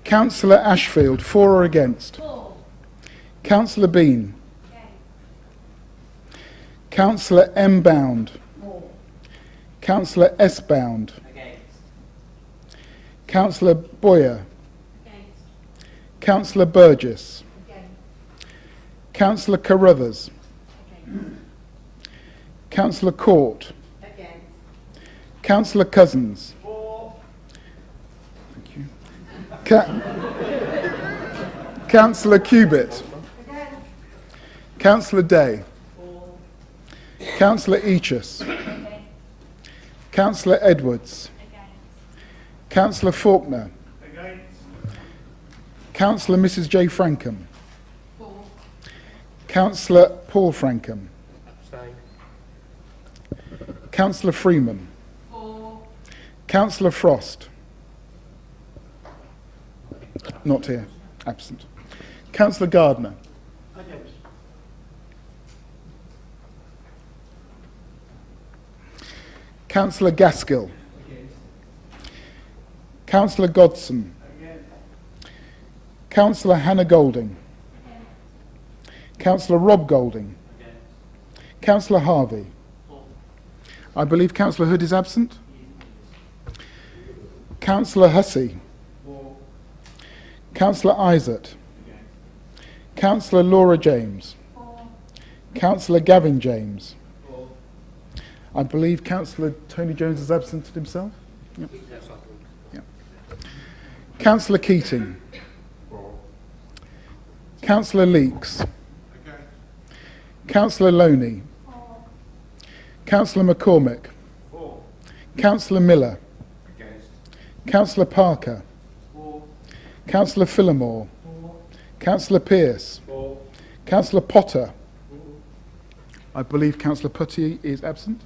S4: Councillor Ashfield, for or against? For. Councillor Bean? Against. Councillor M. Bound? For. Councillor S. Bound? Against. Councillor Boyer? Against. Councillor Burgess? Against. Councillor Carruthers? Against. Councillor Court? Against. Councillor Cousins? For. Thank you. Councillor Cubitt? Against. Councillor Day? For. Councillor Eachus? Against. Cllr Edwards? Against. Councillor Faulkner? Against. Councillor Mrs. J. Frankham? For. Councillor Paul Frankham?
S2: Abstain.
S4: Councillor Freeman? For. Councillor Frost? Not here. Absent. Councillor Gardner? Against. Councillor Gaskill? Against. Councillor Godson? Against. Councillor Hannah Golding? Against. Councillor Rob Golding? Against. Councillor Harvey? For. I believe Councillor Hood is absent. Councillor Hussey? For. Councillor Isett? Councillor Laura James? For. Councillor Gavin James? For. I believe Councillor Tony Jones has absented himself. Yep. Yep. Councillor Keating? For. Councillor Leeks? Okay. Councillor Loney? For. Councillor McCormick? For. Councillor Miller? Against. Councillor Parker? For. Councillor Phillimore? Councillor Pearce? For. Councillor Potter? For. I believe Councillor Putty is absent.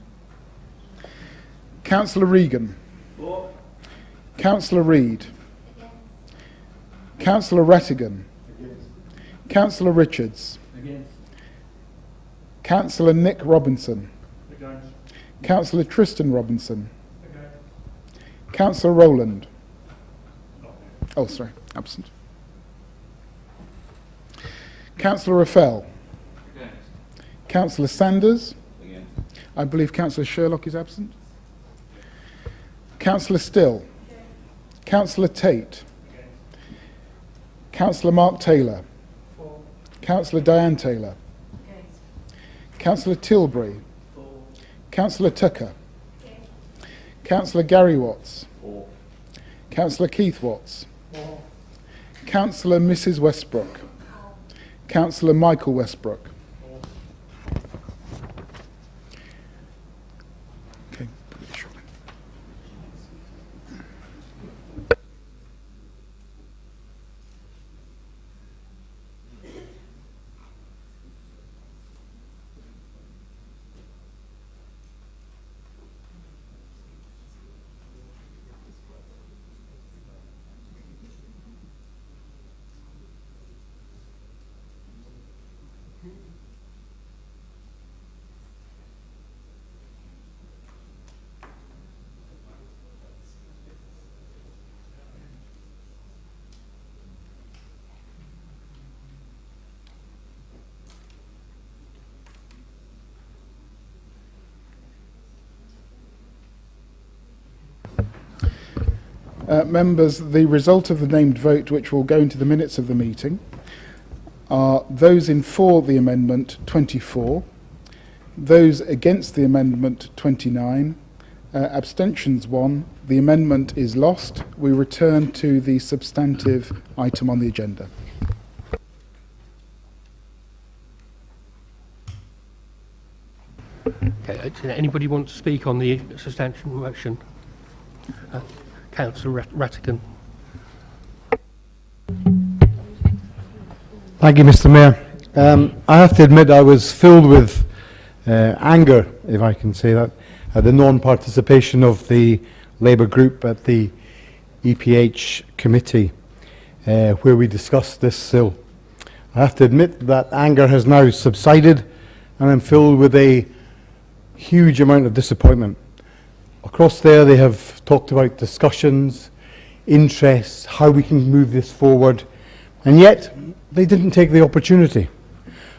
S4: Councillor Regan? For. Councillor Reid? Against. Councillor Rattigan? Against. Councillor Richards? Against. Councillor Nick Robinson? Against. Councillor Tristan Robinson? Against. Councillor Rowland? Oh, sorry, absent. Cllr Ruffell? Against. Cllr Sanders? Against. I believe Councillor Sherlock is absent. Councillor Still? Against. Councillor Tate? Against. Councillor Mark Taylor. Councillor Diane Taylor. Councillor Tilbury. Councillor Tucker. Councillor Gary Watts. Councillor Keith Watts. Councillor Mrs Westbrook. Councillor Michael Westbrook. Okay. Members, the result of the named vote, which will go into the minutes of the meeting, are those in for the amendment 24, those against the amendment 29, abstentions 1. The amendment is lost. We return to the substantive item on the agenda.
S2: Okay, does anybody want to speak on the substantial motion? Councillor Rattigan.
S21: Thank you, Mr. Mayor. I have to admit I was filled with anger, if I can say that, at the non-participation of the Labour group at the EPH committee where we discussed this SIL. I have to admit that anger has now subsided and I'm filled with a huge amount of disappointment. Across there they have talked about discussions, interests, how we can move this forward, and yet they didn't take the opportunity.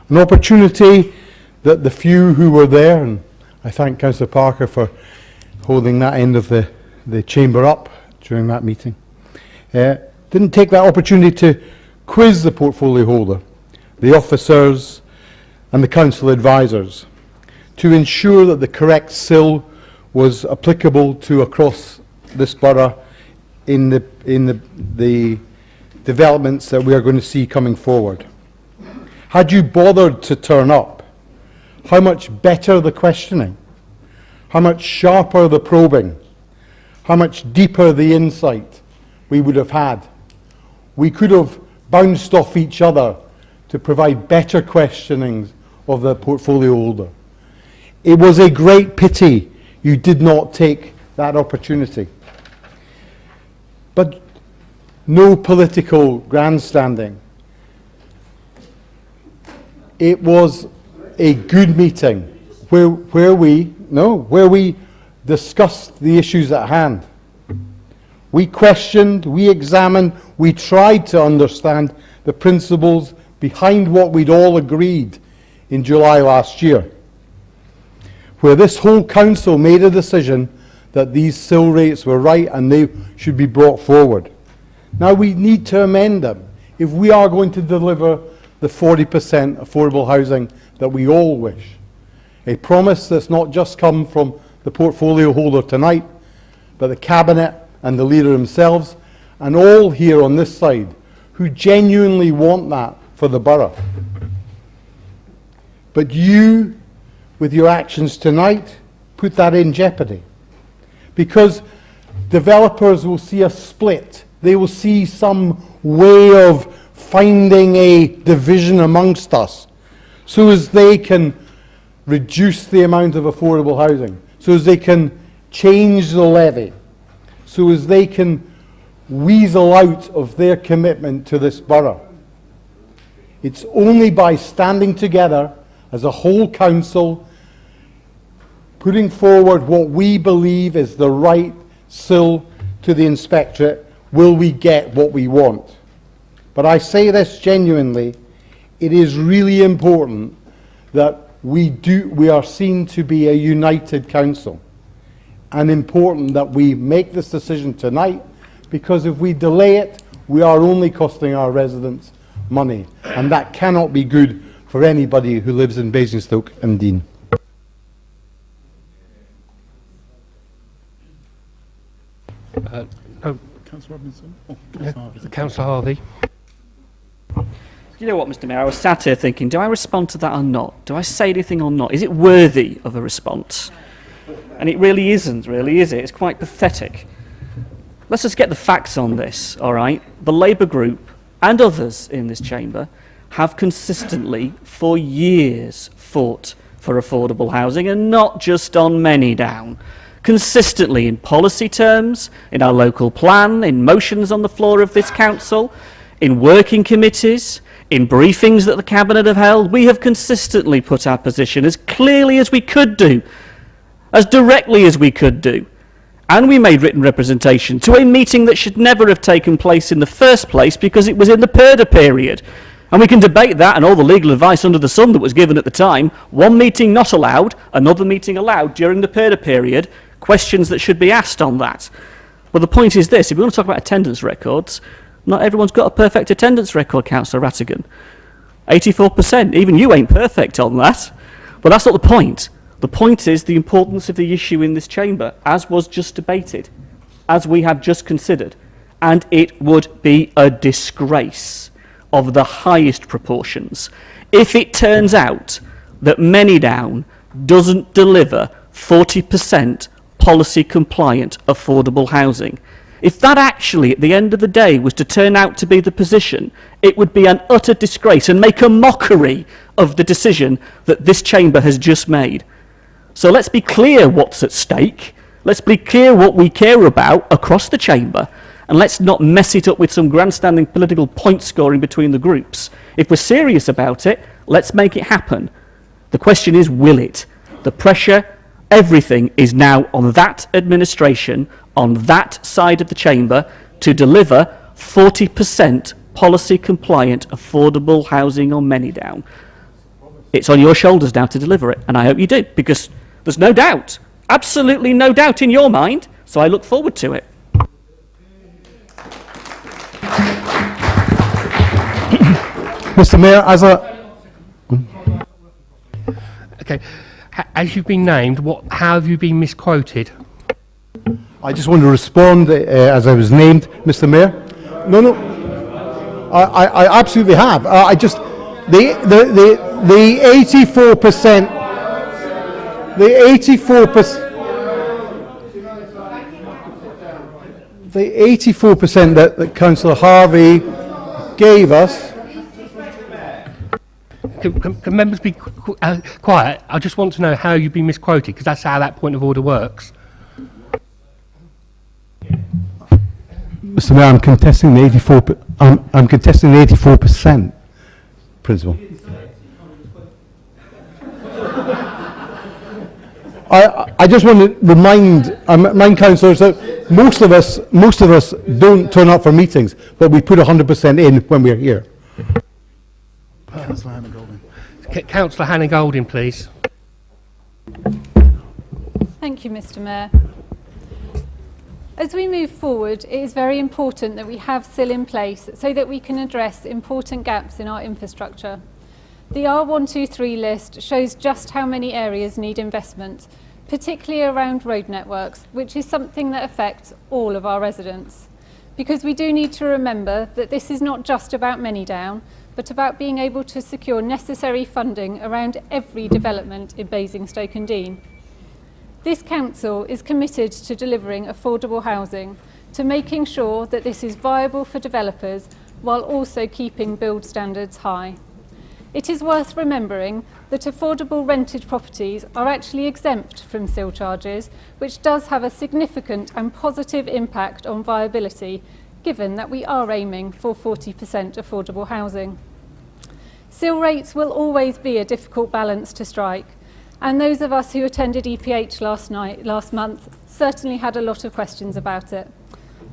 S21: An opportunity that the few who were there, and I thank Councillor Parker for holding that end of the chamber up during that meeting, didn't take that opportunity to quiz the portfolio holder, the officers and the council advisors to ensure that the correct SIL was applicable to across this borough in the developments that we are going to see coming forward. Had you bothered to turn up, how much better the questioning, how much sharper the probing, how much deeper the insight we would have had. We could have bounced off each other to provide better questionings of the portfolio holder. It was a great pity you did not take that opportunity. But no political grandstanding. It was a good meeting where we discussed the issues at hand. We questioned, we examined, we tried to understand the principles behind what we'd all agreed in July last year, where this whole council made a decision that these SIL rates were right and they should be brought forward. Now we need to amend them if we are going to deliver the 40% affordable housing that we all wish. A promise that's not just come from the portfolio holder tonight, but the Cabinet and the leader themselves, and all here on this side who genuinely want that for the borough. But you, with your actions tonight, put that in jeopardy. Because developers will see a split. They will see some way of finding a division amongst us so as they can reduce the amount of affordable housing, so as they can change the levy, so as they can weasel out of their commitment to this borough. It's only by standing together as a whole council, putting forward what we believe is the right SIL to the inspectorate, will we get what we want. But I say this genuinely, it is really important that we are seen to be a united council, and important that we make this decision tonight, because if we delay it, We are only costing our residents money, and that cannot be good for anybody who lives in Basingstoke and Dean.
S2: No.
S4: Councillor Robinson?
S2: Councillor Harvey.
S12: You know what, Mr. Mayor, I was sat here thinking, do I respond to that or not? Do I say anything or not? Is it worthy of a response? And it really isn't, really, is it? It's quite pathetic. Let's just get the facts on this, all right? The Labour group and others in this chamber have consistently, for years, fought for affordable housing, and not just on Manydown. Consistently in policy terms, in our local plan, in motions on the floor of this council, in working committees, in briefings that the Cabinet have held, we have consistently put our position as clearly as we could do, as directly as we could do. And we made written representation to a meeting that should never have taken place in the first place because it was in the purdah period. And we can debate that and all the legal advice under the sun that was given at the time. One meeting not allowed, another meeting allowed during the purdah period. Questions that should be asked on that. But the point is this, if we want to talk about attendance records, not everyone's got a perfect attendance record, Councillor Rattigan. 84%, even you ain't perfect on that. But that's not the point. The point is the importance of the issue in this chamber, as was just debated, as we have just considered. And it would be a disgrace of the highest proportions if it turns out that Manydown doesn't deliver 40% policy compliant affordable housing. If that actually at the end of the day was to turn out to be the position, it would be an utter disgrace and make a mockery of the decision that this chamber has just made. So let's be clear what's at stake, let's be clear what we care about across the chamber, and let's not mess it up with some grandstanding political point scoring between the groups. If we're serious about it, let's make it happen. The question is, will it? The pressure, everything is now on that administration, on that side of the chamber, to deliver 40% policy compliant affordable housing on Manydown. It's on your shoulders now to deliver it, and I hope you do, because there's no doubt, absolutely no doubt in your mind, so I look forward to it.
S21: Mr. Mayor, as a...
S2: Okay. As you've been named, how have you been misquoted?
S21: I just want to respond as I was named, Mr. Mayor. No. I absolutely have. I just... The 84%... The 84% that Councillor Harvey gave us...
S2: Can members be quiet? I just want to know how you've been misquoted, because that's how that point of order works.
S21: Mr. Mayor, I'm contesting the 84%. I'm contesting the 84% principle. I just want to remind councillors that most of us don't turn up for meetings, but we put 100% in when we're here.
S4: Councillor Hannah Golding.
S2: Councillor Hannah Golding, please.
S1: Thank you, Mr. Mayor. As we move forward, it is very important that we have Cllr in place so that we can address important gaps in our infrastructure. The R123 list shows just how many areas need investment, particularly around road networks, which is something that affects all of our residents. Because we do need to remember that this is not just about Manydown, but about being able to secure necessary funding around every development in Basingstoke and Dean. This council is committed to delivering affordable housing, to making sure that this is viable for developers while also keeping build standards high. It is worth remembering that affordable rented properties are actually exempt from Cllr charges, which does have a significant and positive impact on viability, given that we are aiming for 40% affordable housing. Cllr rates will always be a difficult balance to strike, and those of us who attended EPH last month certainly had a lot of questions about it.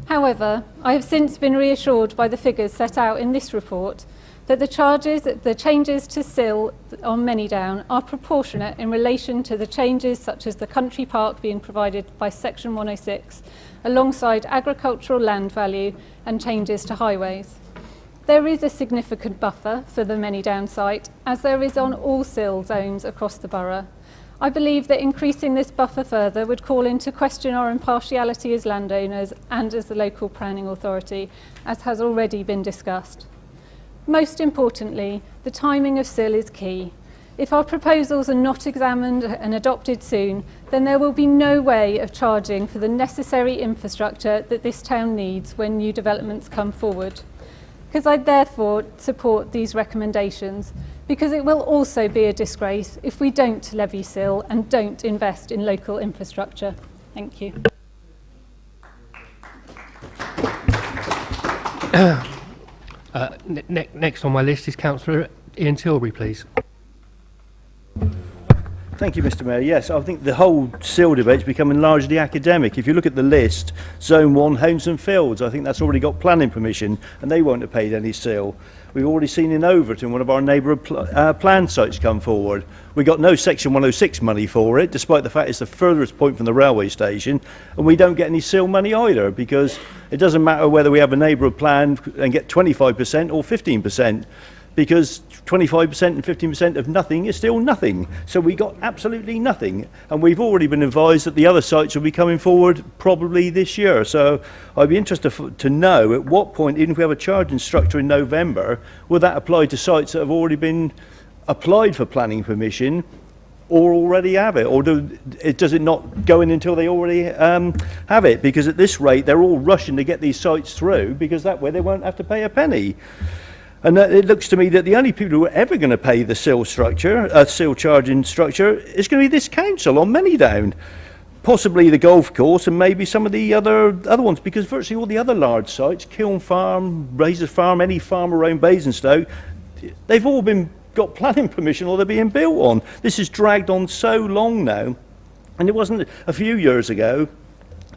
S1: However, I have since been reassured by the figures set out in this report that the changes to Cllr on Manydown are proportionate in relation to the changes such as the country park being provided by Section 106 alongside agricultural land value and changes to highways. There is a significant buffer for the Manydown site, as there is on all sill zones across the borough. I believe that increasing this buffer further would call into question our impartiality as landowners and as the local planning authority, as has already been discussed. Most importantly, the timing of sill is key. If our proposals are not examined and adopted soon, then there will be no way of charging for the necessary infrastructure that this town needs when new developments come forward. Because I therefore support these recommendations, because it will also be a disgrace if we don't levy sill and don't invest in local infrastructure. Thank you.
S2: Next on my list is Councillor Ian Tilbury, please.
S3: Thank you, Mr. Mayor. Yes, I think the whole sill debate is becoming largely academic. If you look at the list, Zone 1, Homes and Fields, I think that's already got planning permission and they won't have paid any sill. We've already seen in Overton one of our neighbourhood plan sites come forward. We got no Section 106 money for it, despite the fact it's the furthest point from the railway station, and we don't get any sill money either, because it doesn't matter whether we have a neighbourhood plan and get 25% or 15%. Because 25% and 15% of nothing is still nothing. So we got absolutely nothing. And we've already been advised that the other sites will be coming forward probably this year. So I'd be interested to know at what point, even if we have a charging structure in November, will that apply to sites that have already been applied for planning permission or already have it? Or does it not go in until they already have it? Because at this rate, they're all rushing to get these sites through, because that way they won't have to pay a penny. And it looks to me that the only people who are ever going to pay the sill charging structure is going to be this council on Manydown, possibly the golf course and maybe some of the other ones, because virtually all the other large sites, Kiln Farm, Razors Farm, any farm around Basingstoke, they've all got planning permission or they're being built on. This has dragged on so long now, and it wasn't a few years ago.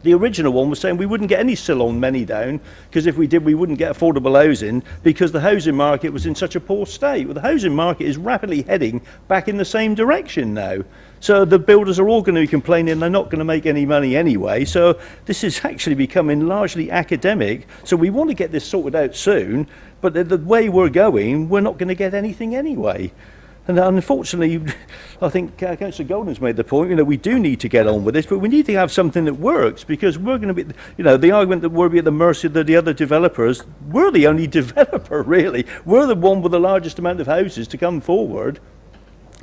S3: The original one was saying we wouldn't get any sill on Manydown, because if we did, we wouldn't get affordable housing, because the housing market was in such a poor state. Well, the housing market is rapidly heading back in the same direction now. So the builders are all going to be complaining they're not going to make any money anyway. So this is actually becoming largely academic. So we want to get this sorted out soon, but the way we're going, we're not going to get anything anyway. And unfortunately, I think Councillor Golden's made the point, we do need to get on with this, but we need to have something that works, because we're going to be, the argument that we'll be at the mercy of the other developers, we're the only developer, really. We're the one with the largest amount of houses to come forward.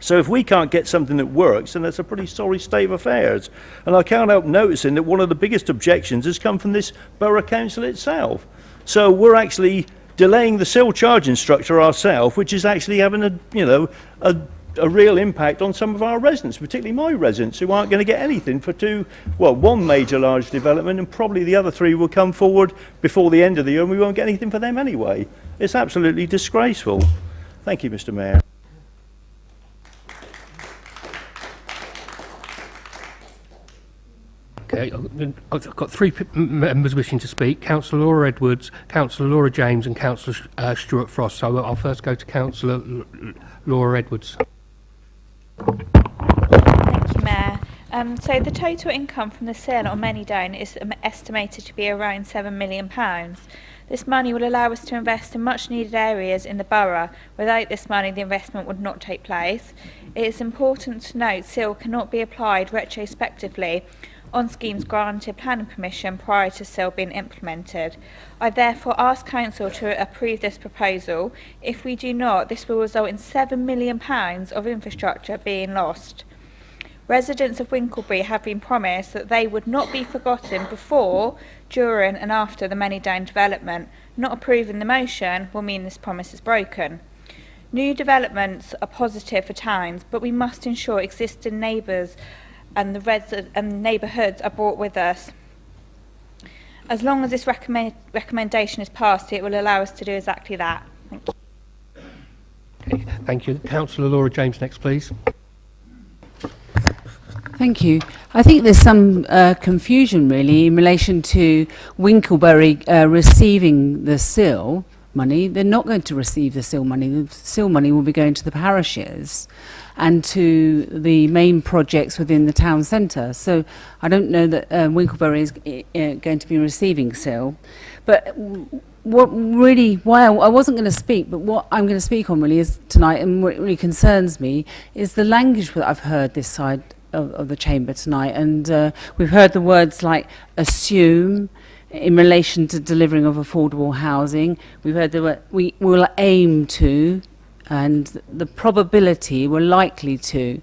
S3: So if we can't get something that works, then that's a pretty sorry state of affairs. And I can't help noticing that one of the biggest objections has come from this borough council itself. So we're actually delaying the sill charging structure ourselves, which is actually having a real impact on some of our residents, particularly my residents, who aren't going to get anything for one major large development, and probably the other three will come forward before the end of the year and we won't get anything for them anyway. It's absolutely disgraceful. Thank you, Mr. Mayor.
S2: Okay, I've got three members wishing to speak: Councillor Cllr Edwards, Councillor Laura James and Councillor Stuart Frost. So I'll first go to Councillor Cllr Edwards.
S13: Thank you, Mayor. So the total income from the sale on Manydown is estimated to be around £7 million. This money will allow us to invest in much needed areas in the borough. Without this money, the investment would not take place. It is important to note SIL cannot be applied retrospectively on schemes granted planning permission prior to SIL being implemented. I therefore ask Council to approve this proposal. If we do not, this will result in £7 million of infrastructure being lost. Residents of Winklebury have been promised that they would not be forgotten before, during and after the Manydown development. Not approving the motion will mean this promise is broken. New developments are positive for towns, but we must ensure existing neighbours and the neighbourhoods are brought with us. As long as this recommendation is passed, it will allow us to do exactly that. Thank you.
S2: Okay, thank you. Councillor Laura James next, please.
S22: Thank you. I think there's some confusion really in relation to Winklebury receiving the SIL money. They're not going to receive the SIL money. The SIL money will be going to the parishes and to the main projects within the town centre. So I don't know that Winklebury is going to be receiving SIL. But what really, why I wasn't going to speak, but what I'm going to speak on really is tonight, and what really concerns me, is the language that I've heard this side of the chamber tonight. And we've heard the words like assume in relation to delivering of affordable housing. We've heard the word we will aim to, and the probability we're likely to.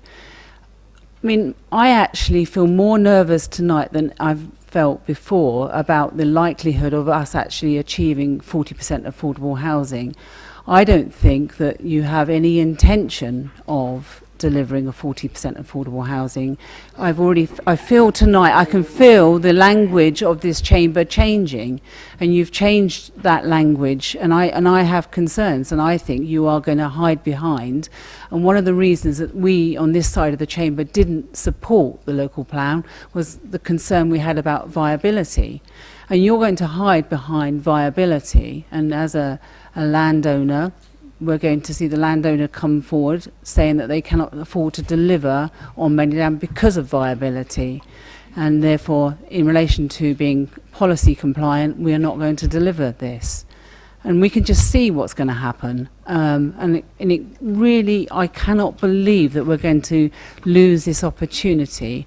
S22: I mean, I actually feel more nervous tonight than I've felt before about the likelihood of us actually achieving 40% affordable housing. I don't think that you have any intention of delivering a 40% affordable housing. I feel tonight, I can feel the language of this chamber changing, and you've changed that language, and I have concerns, and I think you are going to hide behind. And one of the reasons that we on this side of the chamber didn't support the local plan was the concern we had about viability. And you're going to hide behind viability, and as a landowner, we're going to see the landowner come forward saying that they cannot afford to deliver on Manydown because of viability. And therefore, in relation to being policy compliant, we are not going to deliver this. And we can just see what's going to happen. And it really, I cannot believe that we're going to lose this opportunity.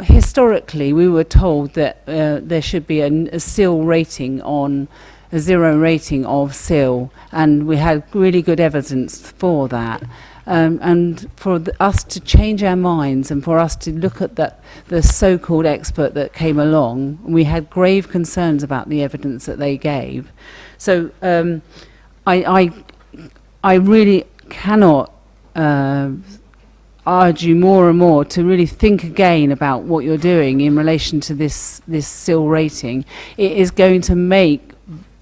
S22: Historically, we were told that there should be a SIL rating on a 0 rating of SIL, and we had really good evidence for that. And for us to change our minds and for us to look at the so-called expert that came along, we had grave concerns about the evidence that they gave. So I really cannot urge you more and more to really think again about what you're doing in relation to this SIL rating. It is going to make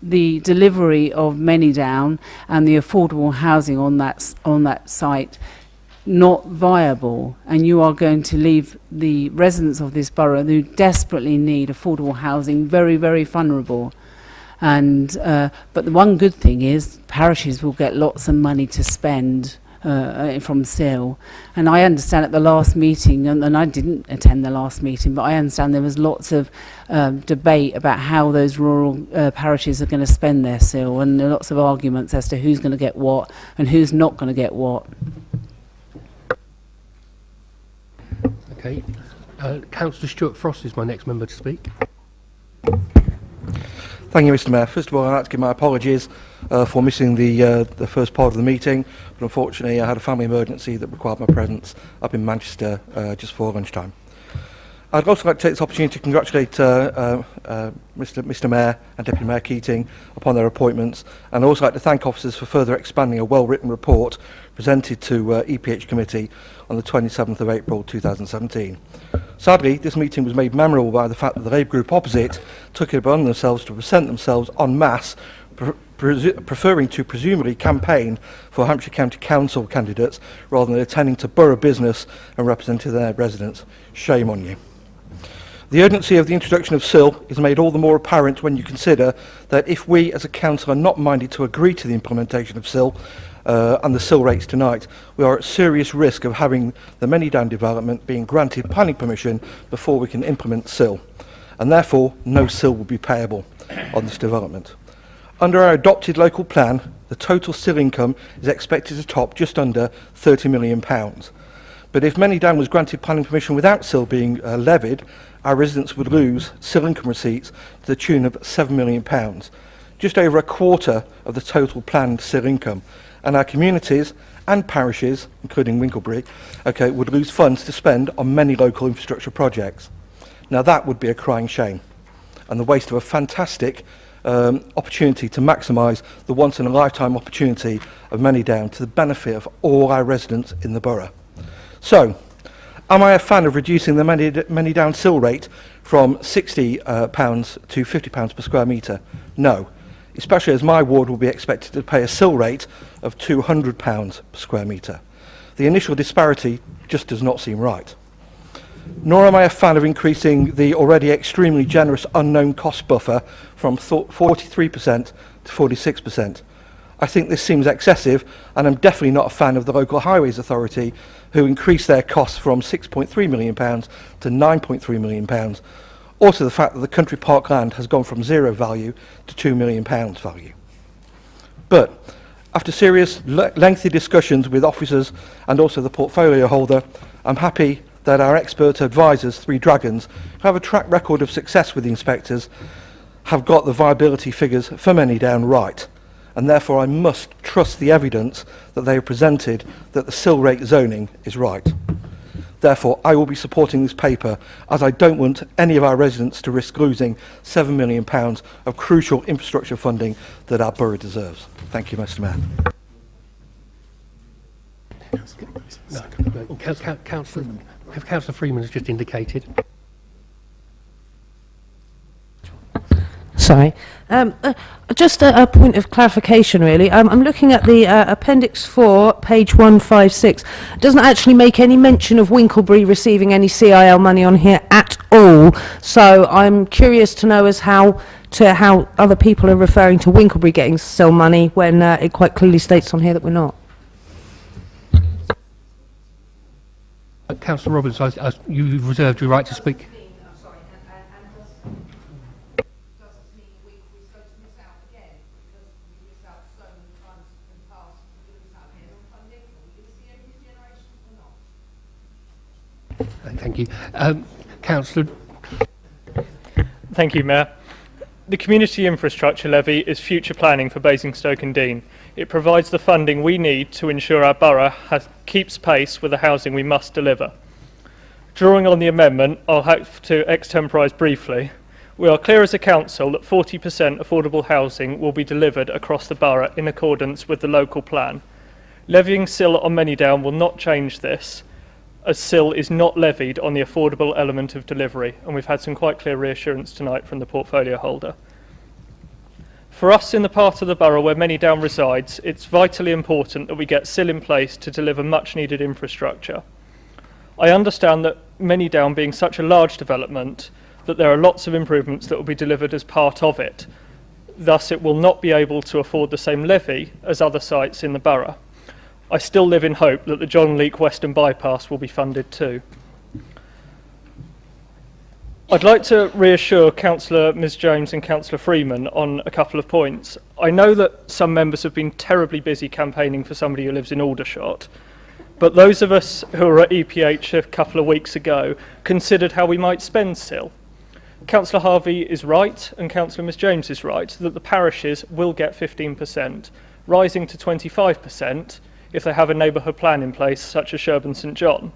S22: the delivery of Manydown and the affordable housing on that site not viable, and you are going to leave the residents of this borough who desperately need affordable housing very, very vulnerable. And but the one good thing is parishes will get lots of money to spend from SIL. And I understand at the last meeting, and I didn't attend the last meeting, but I understand there was lots of debate about how those rural parishes are going to spend their SIL, and there are lots of arguments as to who's going to get what and who's not going to get what.
S2: Okay. Councillor Stuart Frost is my next member to speak.
S5: Thank you, Mr. Mayor. First of all, I'd like to give my apologies for missing the first part of the meeting, but unfortunately I had a family emergency that required my presence up in Manchester just before lunchtime. I'd also like to take this opportunity to congratulate Mr. Mayor and Deputy Mayor Keating upon their appointments, and I'd also like to thank officers for further expanding a well-written report presented to EPH Committee on the 27th of April 2017. Sadly, this meeting was made memorable by the fact that the Labour group opposite took it upon themselves to present themselves en masse, preferring to presumably campaign for Hampshire County Council candidates rather than attending to borough business and representing their residents. Shame on you. The urgency of the introduction of SIL is made all the more apparent when you consider that if we as a council are not minded to agree to the implementation of SIL and the SIL rates tonight, we are at serious risk of having the Manydown development being granted planning permission before we can implement SIL, and therefore no SIL will be payable on this development. Under our adopted local plan, the total SIL income is expected to top just under £30 million. But if Manydown was granted planning permission without SIL being levied, our residents would lose SIL income receipts to the tune of £7 million, just over a quarter of the total planned SIL income. And our communities and parishes, including Winklebury, would lose funds to spend on many local infrastructure projects. Now that would be a crying shame, and the waste of a fantastic opportunity to maximise the once-in-a-lifetime opportunity of Manydown to the benefit of all our residents in the borough. So, am I a fan of reducing the Manydown SIL rate from £60 to £50 per square metre? No, especially as my ward will be expected to pay a SIL rate of £200 per square metre. The initial disparity just does not seem right. Nor am I a fan of increasing the already extremely generous unknown cost buffer from 43% to 46%. I think this seems excessive, and I'm definitely not a fan of the Local Highways Authority, who increased their costs from £6.3 million to £9.3 million, or to the fact that the country park land has gone from zero value to £2 million value. But after serious, lengthy discussions with officers and also the portfolio holder, I'm happy that our expert advisors, Three Dragons, who have a track record of success with the inspectors, have got the viability figures for Manydown right, and therefore I must trust the evidence that they have presented that the Cllr rate zoning is right. Therefore, I will be supporting this paper, as I don't want any of our residents to risk losing £7 million of crucial infrastructure funding that our borough deserves. Thank you, Mr. Mayor.
S2: Councillor Freeman has just indicated.
S6: Sorry. Just a point of clarification, really. I'm looking at the Appendix 4, page 156. It doesn't actually make any mention of Winklebury receiving any CIL money on here at all. So I'm curious to know as how other people are referring to Winklebury getting CIL money when it quite clearly states on here that we're not.
S2: Councillor Roberts, you reserved your right to speak. Thank you. Councillor.
S16: Thank you, Mayor. The Community Infrastructure Levy is future planning for Basingstoke and Deane. It provides the funding we need to ensure our borough keeps pace with the housing we must deliver. Drawing on the amendment, I'll have to extemporise briefly. We are clear as a council that 40% affordable housing will be delivered across the borough in accordance with the local plan. Levying CIL on Manydown will not change this, as CIL is not levied on the affordable element of delivery, and we've had some quite clear reassurance tonight from the portfolio holder. For us in the part of the borough where Manydown resides, it's vitally important that we get CIL in place to deliver much needed infrastructure. I understand that Manydown being such a large development, that there are lots of improvements that will be delivered as part of it. Thus, it will not be able to afford the same levy as other sites in the borough. I still live in hope that the John Leake Western Bypass will be funded too. I'd like to reassure Councillor Ms Jones and Councillor Freeman on a couple of points. I know that some members have been terribly busy campaigning for somebody who lives in Aldershot, but those of us who were at EPH a couple of weeks ago considered how we might spend CIL. Councillor Harvey is right and Councillor Ms Jones is right that the parishes will get 15%, rising to 25% if they have a neighbourhood plan in place, such as Sherburn St John.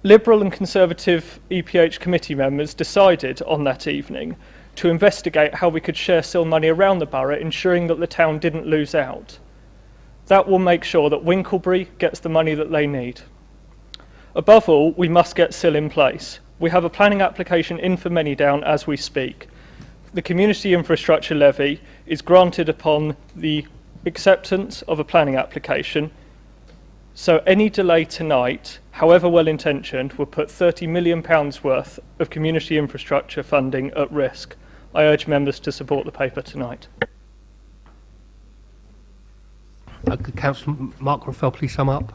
S16: Liberal and Conservative EPH committee members decided on that evening to investigate how we could share CIL money around the borough, ensuring that the town didn't lose out. That will make sure that Winklebury gets the money that they need. Above all, we must get CIL in place. We have a planning application in for Manydown as we speak. The Community Infrastructure Levy is granted upon the acceptance of a planning application, so any delay tonight, however well intentioned, will put £30 million worth of community infrastructure funding at risk. I urge members to support the paper tonight.
S2: Councillor Mark Ruffell, please sum up.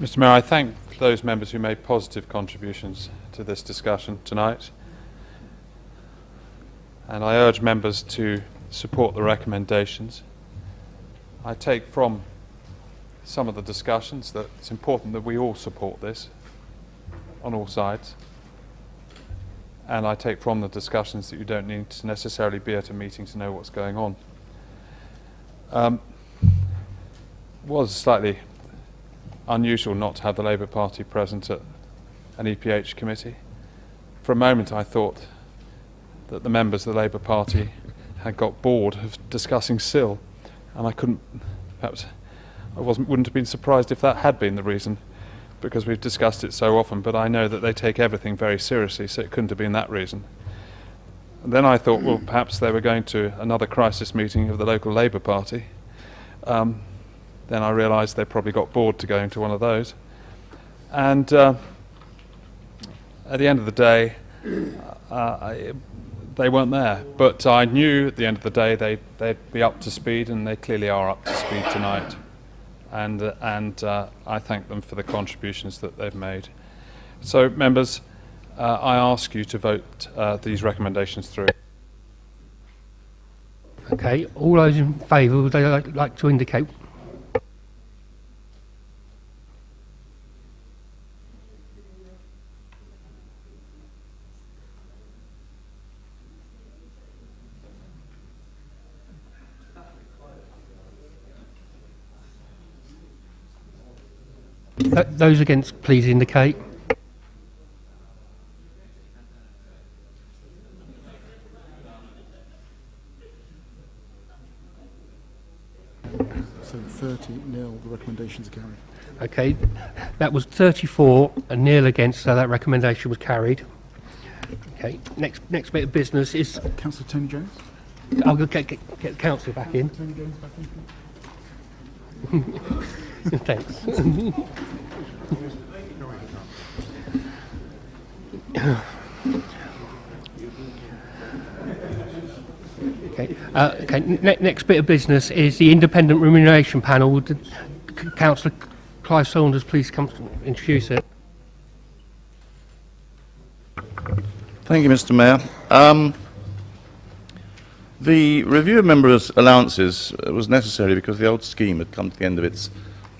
S15: Mr Mayor, I thank those members who made positive contributions to this discussion tonight, and I urge members to support the recommendations. I take from some of the discussions that it's important that we all support this on all sides, and I take from the discussions that you don't need to necessarily be at a meeting to know what's going on. Was slightly unusual not to have the Labour Party present at an EPH committee. For a moment I thought that the members of the Labour Party had got bored of discussing CIL, and wouldn't have been surprised if that had been the reason, because we've discussed it so often, but I know that they take everything very seriously, so it couldn't have been that reason. And then I thought, well, perhaps they were going to another crisis meeting of the local Labour Party. Then I realised they probably got bored to going to one of those. And at the end of the day, they weren't there. But I knew at the end of the day they'd be up to speed, and they clearly are up to speed tonight. And I thank them for the contributions that they've made. So, members, I ask you to vote these recommendations through.
S2: Okay, all those in favour, would they like to indicate? Those against, please indicate.
S4: So 30-0, the recommendations are carried.
S2: Okay, that was 34 and 0 against, so that recommendation was carried. Okay, next bit of business is...
S4: Councillor Tony Jones?
S2: I'll get the councillor back in.
S4: Tony Jones back in.
S2: Thanks. Next bit of business is the independent remuneration panel. Would Councillor Cllr Sanders please come to introduce it?
S10: Thank you, Mr. Mayor. The review of members' allowances was necessary because the old scheme had come to the end of its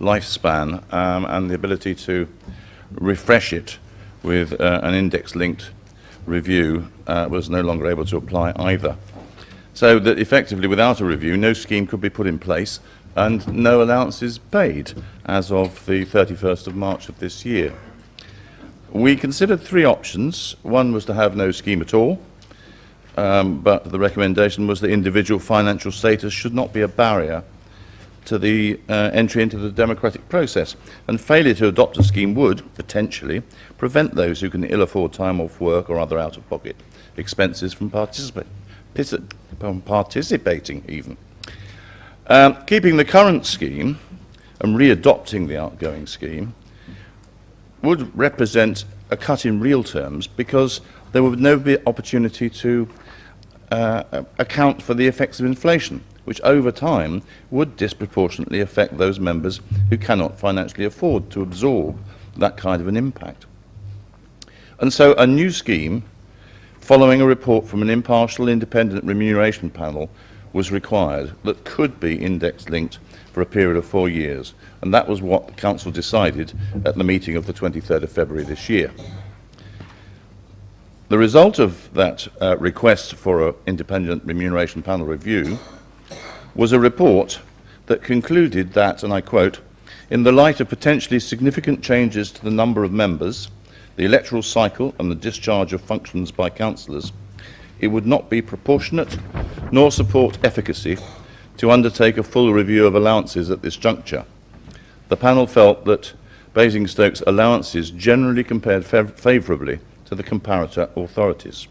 S10: lifespan, and the ability to refresh it with an index-linked review was no longer able to apply either. So that effectively, without a review, no scheme could be put in place and no allowances paid as of the 31st of March of this year. We considered three options. One was to have no scheme at all, but the recommendation was that individual financial status should not be a barrier to the entry into the democratic process, and failure to adopt a scheme would, potentially, prevent those who can ill afford time off work or other out-of-pocket expenses from participating even. Keeping the current scheme and re-adopting the outgoing scheme would represent a cut in real terms, because there would no be opportunity to account for the effects of inflation, which over time would disproportionately affect those members who cannot financially afford to absorb that kind of an impact. And so a new scheme, following a report from an impartial independent remuneration panel, was required that could be index linked for a period of 4 years, and that was what the Council decided at the meeting of the 23rd of February this year. The result of that request for an independent remuneration panel review was a report that concluded that, and I quote, "In the light of potentially significant changes to the number of members, the electoral cycle and the discharge of functions by councillors, it would not be proportionate nor support efficacy to undertake a full review of allowances at this juncture. The panel felt that Basingstoke's allowances generally compared favourably to the comparator authorities.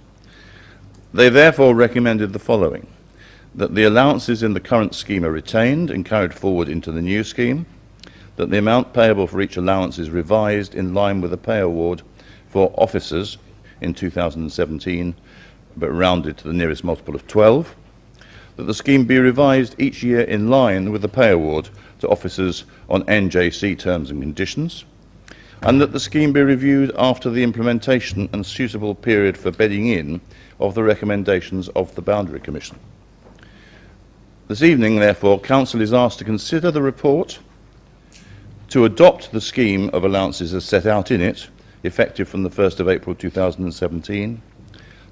S10: They therefore recommended the following: that the allowances in the current scheme are retained and carried forward into the new scheme, that the amount payable for each allowance is revised in line with the pay award for officers in 2017, but rounded to the nearest multiple of 12, that the scheme be revised each year in line with the pay award to officers on NJC terms and conditions, and that the scheme be reviewed after the implementation and suitable period for bedding in of the recommendations of the Boundary Commission. This evening, therefore, Council is asked to consider the report, to adopt the scheme of allowances as set out in it, effective from the 1st of April 2017,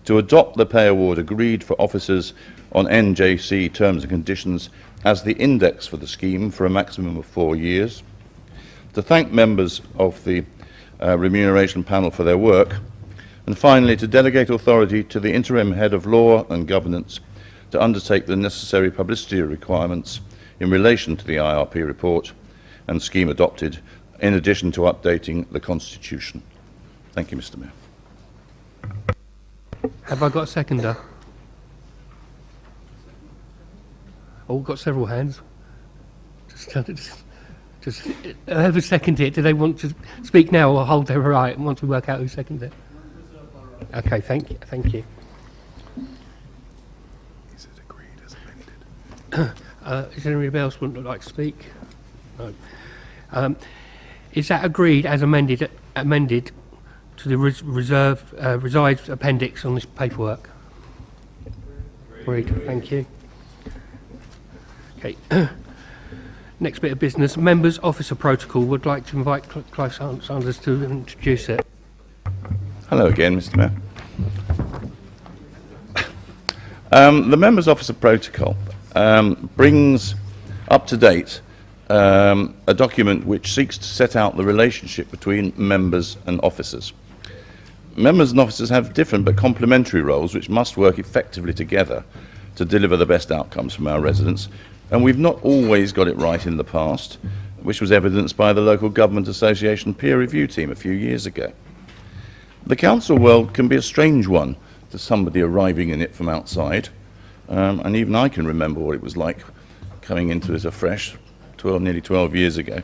S10: to adopt the pay award agreed for officers on NJC terms and conditions as the index for the scheme for a maximum of 4 years, to thank members of the remuneration panel for their work, and finally to delegate authority to the interim head of law and governance to undertake the necessary publicity requirements in relation to the IRP report and scheme adopted, in addition to updating the Constitution. Thank you, Mr. Mayor.
S2: Have I got a seconder? Oh, we've got several hands. Just whoever seconded it, do they want to speak now or hold their right once we work out who seconded it? Okay, thank you. Is there anybody else would like to speak? No. Is that agreed as amended to the revised appendix on this paperwork? Agreed. Thank you. Okay. Next bit of business. Members' Officer Protocol. Would like to invite Cllr Sanders to introduce it.
S10: Hello again, Mr. Mayor. The Members' Officer Protocol brings up to date a document which seeks to set out the relationship between members and officers. Members and officers have different but complementary roles which must work effectively together to deliver the best outcomes from our residents, and we've not always got it right in the past, which was evidenced by the Local Government Association peer review team a few years ago. The council world can be a strange one to somebody arriving in it from outside, and even I can remember what it was like coming into it afresh nearly 12 years ago.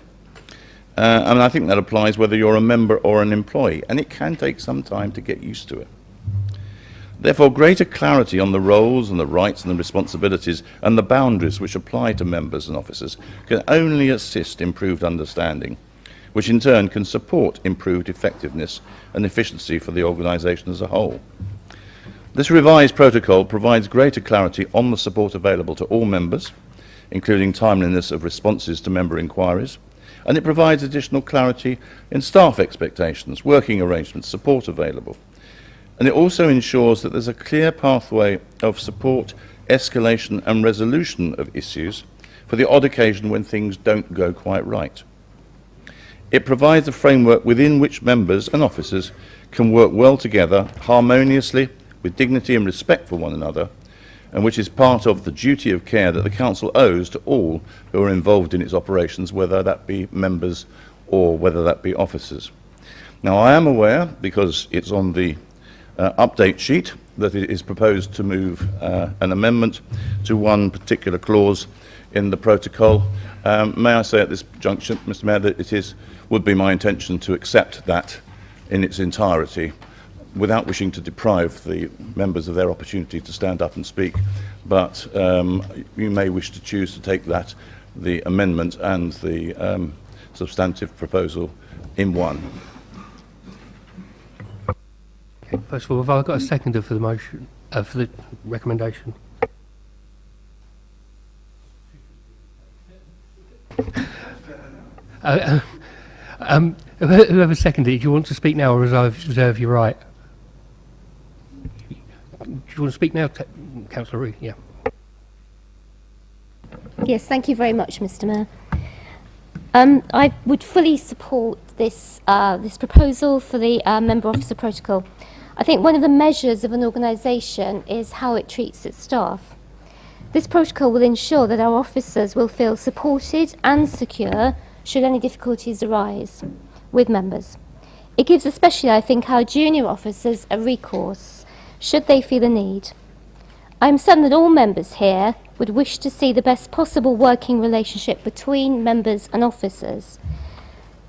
S10: And I think that applies whether you're a member or an employee, and it can take some time to get used to it. Therefore, greater clarity on the roles and the rights and the responsibilities and the boundaries which apply to members and officers can only assist improved understanding, which in turn can support improved effectiveness and efficiency for the organisation as a whole. This revised protocol provides greater clarity on the support available to all members, including timeliness of responses to member inquiries, and it provides additional clarity in staff expectations, working arrangements, support available. And it also ensures that there's a clear pathway of support, escalation and resolution of issues for the odd occasion when things don't go quite right. It provides a framework within which members and officers can work well together, harmoniously, with dignity and respect for one another, and which is part of the duty of care that the Council owes to all who are involved in its operations, whether that be members or whether that be officers. Now, I am aware, because it's on the update sheet, that it is proposed to move an amendment to one particular clause in the protocol. May I say at this junction, Mr. Mayor, that would be my intention to accept that in its entirety, without wishing to deprive the members of their opportunity to stand up and speak, but you may wish to choose to take the amendment and the substantive proposal in one.
S2: Okay, first of all, have I got a seconder for the motion, for the recommendation? Whoever seconded it, do you want to speak now or reserve your right? Do you want to speak now, Councillor Reid? Yeah.
S7: Yes, thank you very much, Mr. Mayor. I would fully support this proposal for the member officer protocol. I think one of the measures of an organisation is how it treats its staff. This protocol will ensure that our officers will feel supported and secure should any difficulties arise with members. It gives especially, I think, our junior officers a recourse should they feel a need. I am certain that all members here would wish to see the best possible working relationship between members and officers.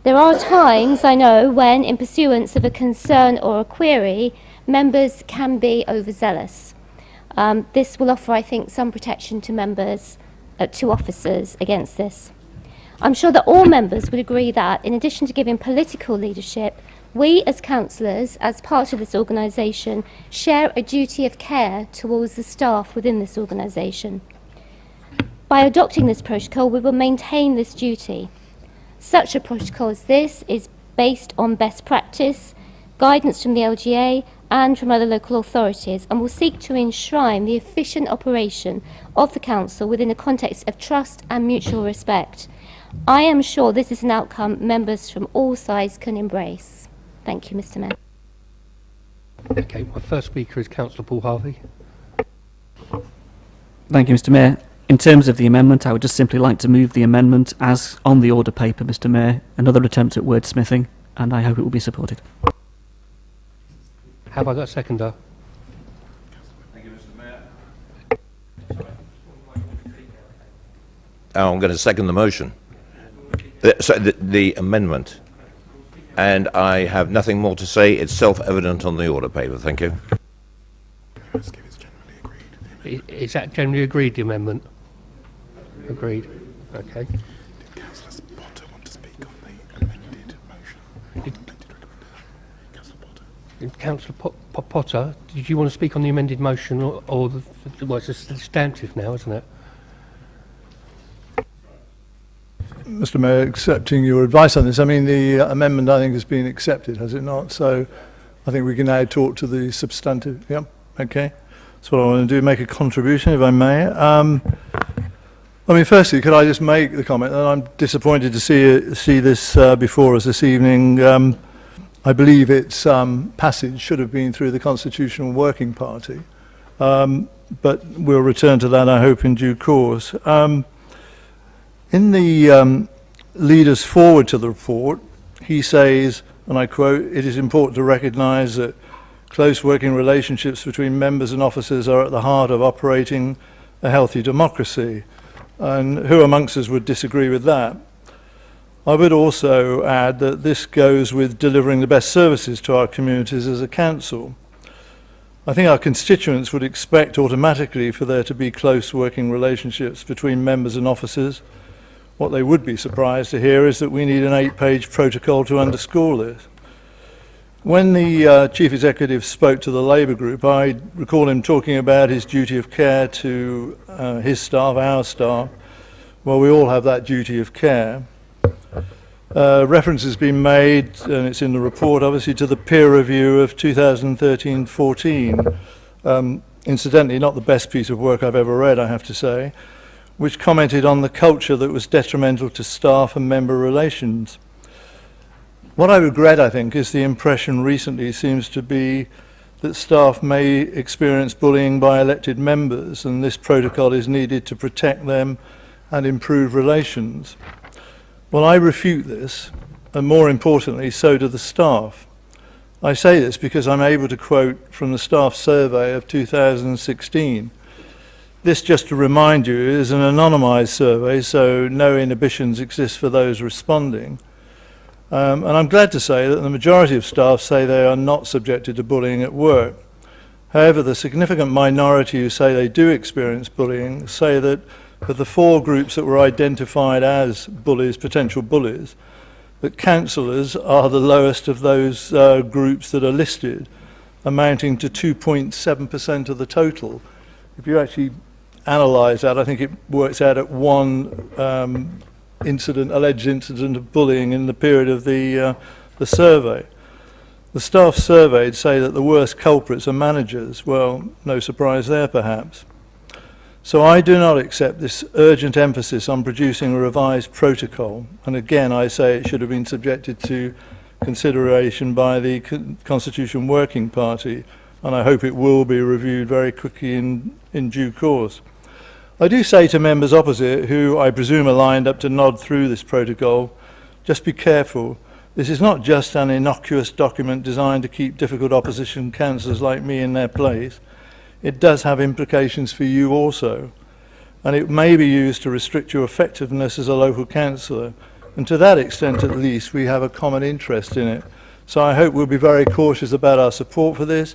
S7: There are times, I know, when, in pursuance of a concern or a query, members can be overzealous. This will offer, I think, some protection to members, to officers against this. I'm sure that all members would agree that, in addition to giving political leadership, we as councillors, as part of this organisation, share a duty of care towards the staff within this organisation. By adopting this protocol, we will maintain this duty. Such a protocol as this is based on best practice, guidance from the LGA and from other local authorities, and will seek to enshrine the efficient operation of the council within a context of trust and mutual respect. I am sure this is an outcome members from all sides can embrace. Thank you, Mr. Mayor.
S2: Okay, my first speaker is Councillor Paul Harvey.
S12: Thank you, Mr. Mayor. In terms of the amendment, I would just simply like to move the amendment as on the order paper, Mr. Mayor. Another attempt at wordsmithing, and I hope it will be supported.
S2: Have I got a seconder?
S10: Thank you, Mr. Mayor.
S8: I'm going to second the motion. The amendment. And I have nothing more to say. It's self-evident on the order paper. Thank you.
S2: Is that generally agreed, the amendment? Agreed. Okay.
S4: Councillor Potter want to speak on the amended motion?
S2: Councillor Potter, did you want to speak on the amended motion or well, it's substantive now, isn't it?
S19: Mr. Mayor, accepting your advice on this, I mean, the amendment, I think, has been accepted, has it not? So I think we can now talk to the substantive. Yep, okay. That's what I want to do, make a contribution, if I may. I mean, firstly, could I just make the comment that I'm disappointed to see this before us this evening. I believe its passage should have been through the Constitutional Working Party, but we'll return to that, I hope, in due course. In the leaders forward to the report, he says, and I quote, "It is important to recognise that close working relationships between members and officers are at the heart of operating a healthy democracy." And who amongst us would disagree with that? I would also add that this goes with delivering the best services to our communities as a council. I think our constituents would expect automatically for there to be close working relationships between members and officers. What they would be surprised to hear is that we need an 8-page protocol to underscore this. When the Chief Executive spoke to the Labour group, I recall him talking about his duty of care to his staff, our staff. Well, we all have that duty of care. Reference has been made, and it's in the report, obviously, to the peer review of 2013-14. Incidentally, not the best piece of work I've ever read, I have to say, which commented on the culture that was detrimental to staff and member relations. What I regret, I think, is the impression recently seems to be that staff may experience bullying by elected members, and this protocol is needed to protect them and improve relations. Well, I refute this, and more importantly, so do the staff. I say this because I'm able to quote from the staff survey of 2016. This, just to remind you, is an anonymised survey, so no inhibitions exist for those responding. And I'm glad to say that the majority of staff say they are not subjected to bullying at work. However, the significant minority who say they do experience bullying say that of the 4 groups that were identified as bullies, potential bullies, that councillors are the lowest of those groups that are listed, amounting to 2.7% of the total. If you actually analyse that, I think it works out at 1 alleged incident of bullying in the period of the survey. The staff surveyed say that the worst culprits are managers. Well, no surprise there, perhaps. So I do not accept this urgent emphasis on producing a revised protocol. And again, I say it should have been subjected to consideration by the Constitution Working Party, and I hope it will be reviewed very quickly in due course. I do say to members opposite, who I presume are lined up to nod through this protocol, just be careful. This is not just an innocuous document designed to keep difficult opposition councillors like me in their place. It does have implications for you also, and it may be used to restrict your effectiveness as a local councillor, and to that extent at least we have a common interest in it. So I hope we'll be very cautious about our support for this.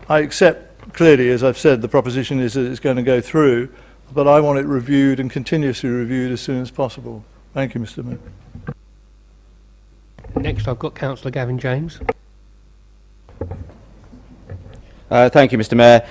S19: I accept clearly, as I've said, the proposition is that it's going to go through, but I want it reviewed and continuously reviewed as soon as possible. Thank you, Mr. Mayor.
S2: Next I've got Councillor Gavin James.
S9: Thank you, Mr. Mayor.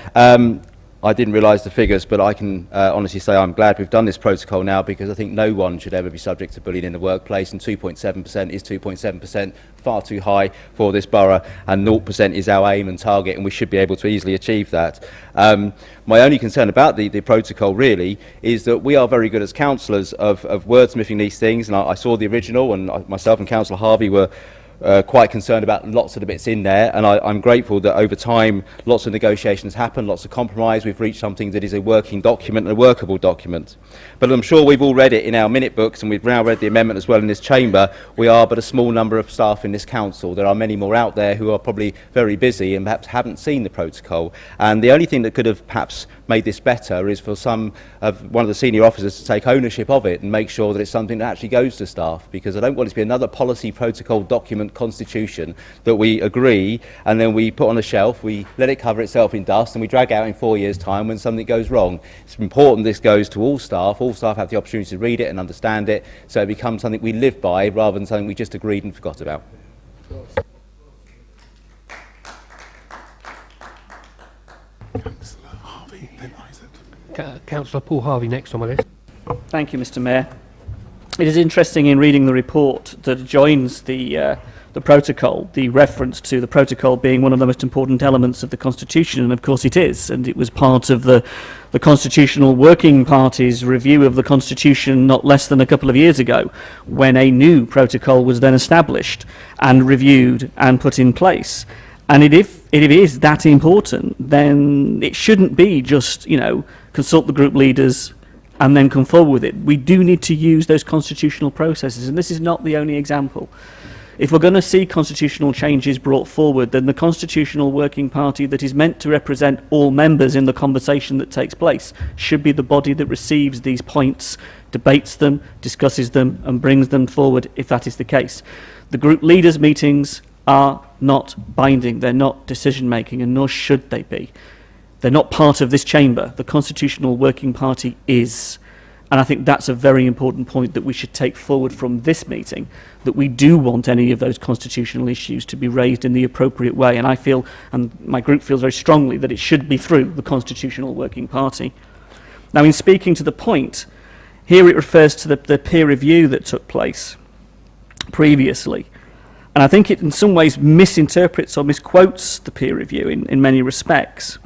S9: I didn't realise the figures, but I can honestly say I'm glad we've done this protocol now, because I think no one should ever be subject to bullying in the workplace, and 2.7% is 2.7%, far too high for this borough, and 0% is our aim and target, and we should be able to easily achieve that. My only concern about the protocol really is that we are very good as councillors of wordsmithing these things, and I saw the original, and myself and Councillor Harvey were quite concerned about lots of the bits in there, and I'm grateful that over time lots of negotiations happen, lots of compromise. We've reached something that is a working document and a workable document. But I'm sure we've all read it in our minute books, and we've now read the amendment as well in this chamber. We are but a small number of staff in this council. There are many more out there who are probably very busy and perhaps haven't seen the protocol, and the only thing that could have perhaps made this better is for one of the senior officers to take ownership of it and make sure that it's something that actually goes to staff, because I don't want it to be another policy protocol document document, constitution, that we agree and then we put on a shelf, we let it cover itself in dust and we drag out in 4 years' time when something goes wrong. It's important this goes to all staff have the opportunity to read it and understand it, so it becomes something we live by rather than something we just agreed and forgot about.
S2: Councillor Paul Harvey next on my list.
S12: Thank you, Mr. Mayor. It is interesting in reading the report that joins the protocol, the reference to the protocol being one of the most important elements of the Constitution, and of course it is, and it was part of the Constitutional Working Party's review of the Constitution not less than a couple of years ago, when a new protocol was then established and reviewed and put in place. And if it is that important, then it shouldn't be just, consult the group leaders and then come forward with it. We do need to use those constitutional processes, and this is not the only example. If we're going to see constitutional changes brought forward, then the Constitutional Working Party that is meant to represent all members in the conversation that takes place should be the body that receives these points, debates them, discusses them, and brings them forward if that is the case. The group leaders' meetings are not binding, they're not decision-making, and nor should they be. They're not part of this chamber. The Constitutional Working Party is. And I think that's a very important point that we should take forward from this meeting, that we do want any of those constitutional issues to be raised in the appropriate way. And I feel, and my group feels very strongly, that it should be through the Constitutional Working Party. Now, in speaking to the point, here it refers to the peer review that took place previously. And I think it in some ways misinterprets or misquotes the peer review in many respects.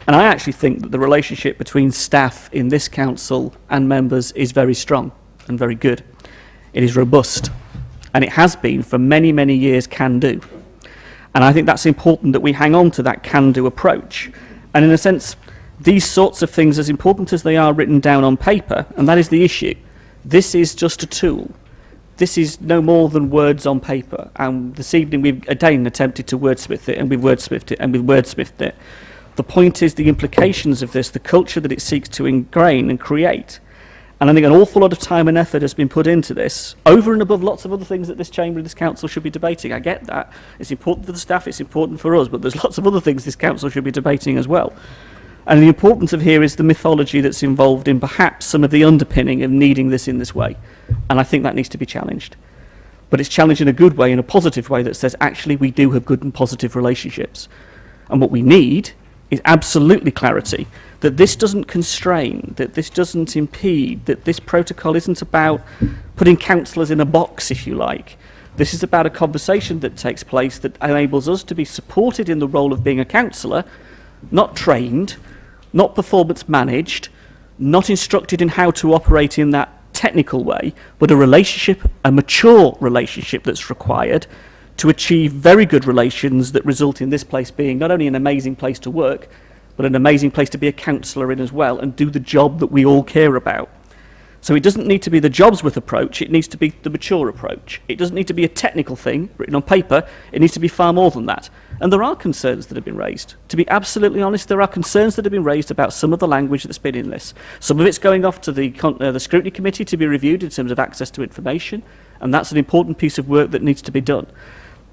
S12: And I actually think that the relationship between staff in this council and members is very strong and very good. It is robust, and it has been for many, many years can-do. And I think that's important that we hang on to that can-do approach. And in a sense, these sorts of things, as important as they are written down on paper, and that is the issue, this is just a tool. This is no more than words on paper. And this evening we've again attempted to wordsmith it, and we've wordsmithed it, and we've wordsmithed it. The point is the implications of this, the culture that it seeks to ingrain and create. And I think an awful lot of time and effort has been put into this, over and above lots of other things that this chamber and this council should be debating. I get that. It's important for the staff, it's important for us, but there's lots of other things this council should be debating as well. And the importance of here is the mythology that's involved in perhaps some of the underpinning of needing this in this way. And I think that needs to be challenged. But it's challenged in a good way, in a positive way that says, actually, we do have good and positive relationships. And what we need is absolutely clarity that this doesn't constrain, that this doesn't impede, that this protocol isn't about putting councillors in a box, if you like. This is about a conversation that takes place that enables us to be supported in the role of being a councillor, not trained, not performance managed, not instructed in how to operate in that technical way, but a relationship, a mature relationship that's required to achieve very good relations that result in this place being not only an amazing place to work, but an amazing place to be a councillor in as well and do the job that we all care about. So it doesn't need to be the Jobsworth approach, it needs to be the mature approach. It doesn't need to be a technical thing written on paper, it needs to be far more than that. And there are concerns that have been raised. To be absolutely honest, there are concerns that have been raised about some of the language that's been in this. Some of it's going off to the scrutiny committee to be reviewed in terms of access to information, and that's an important piece of work that needs to be done.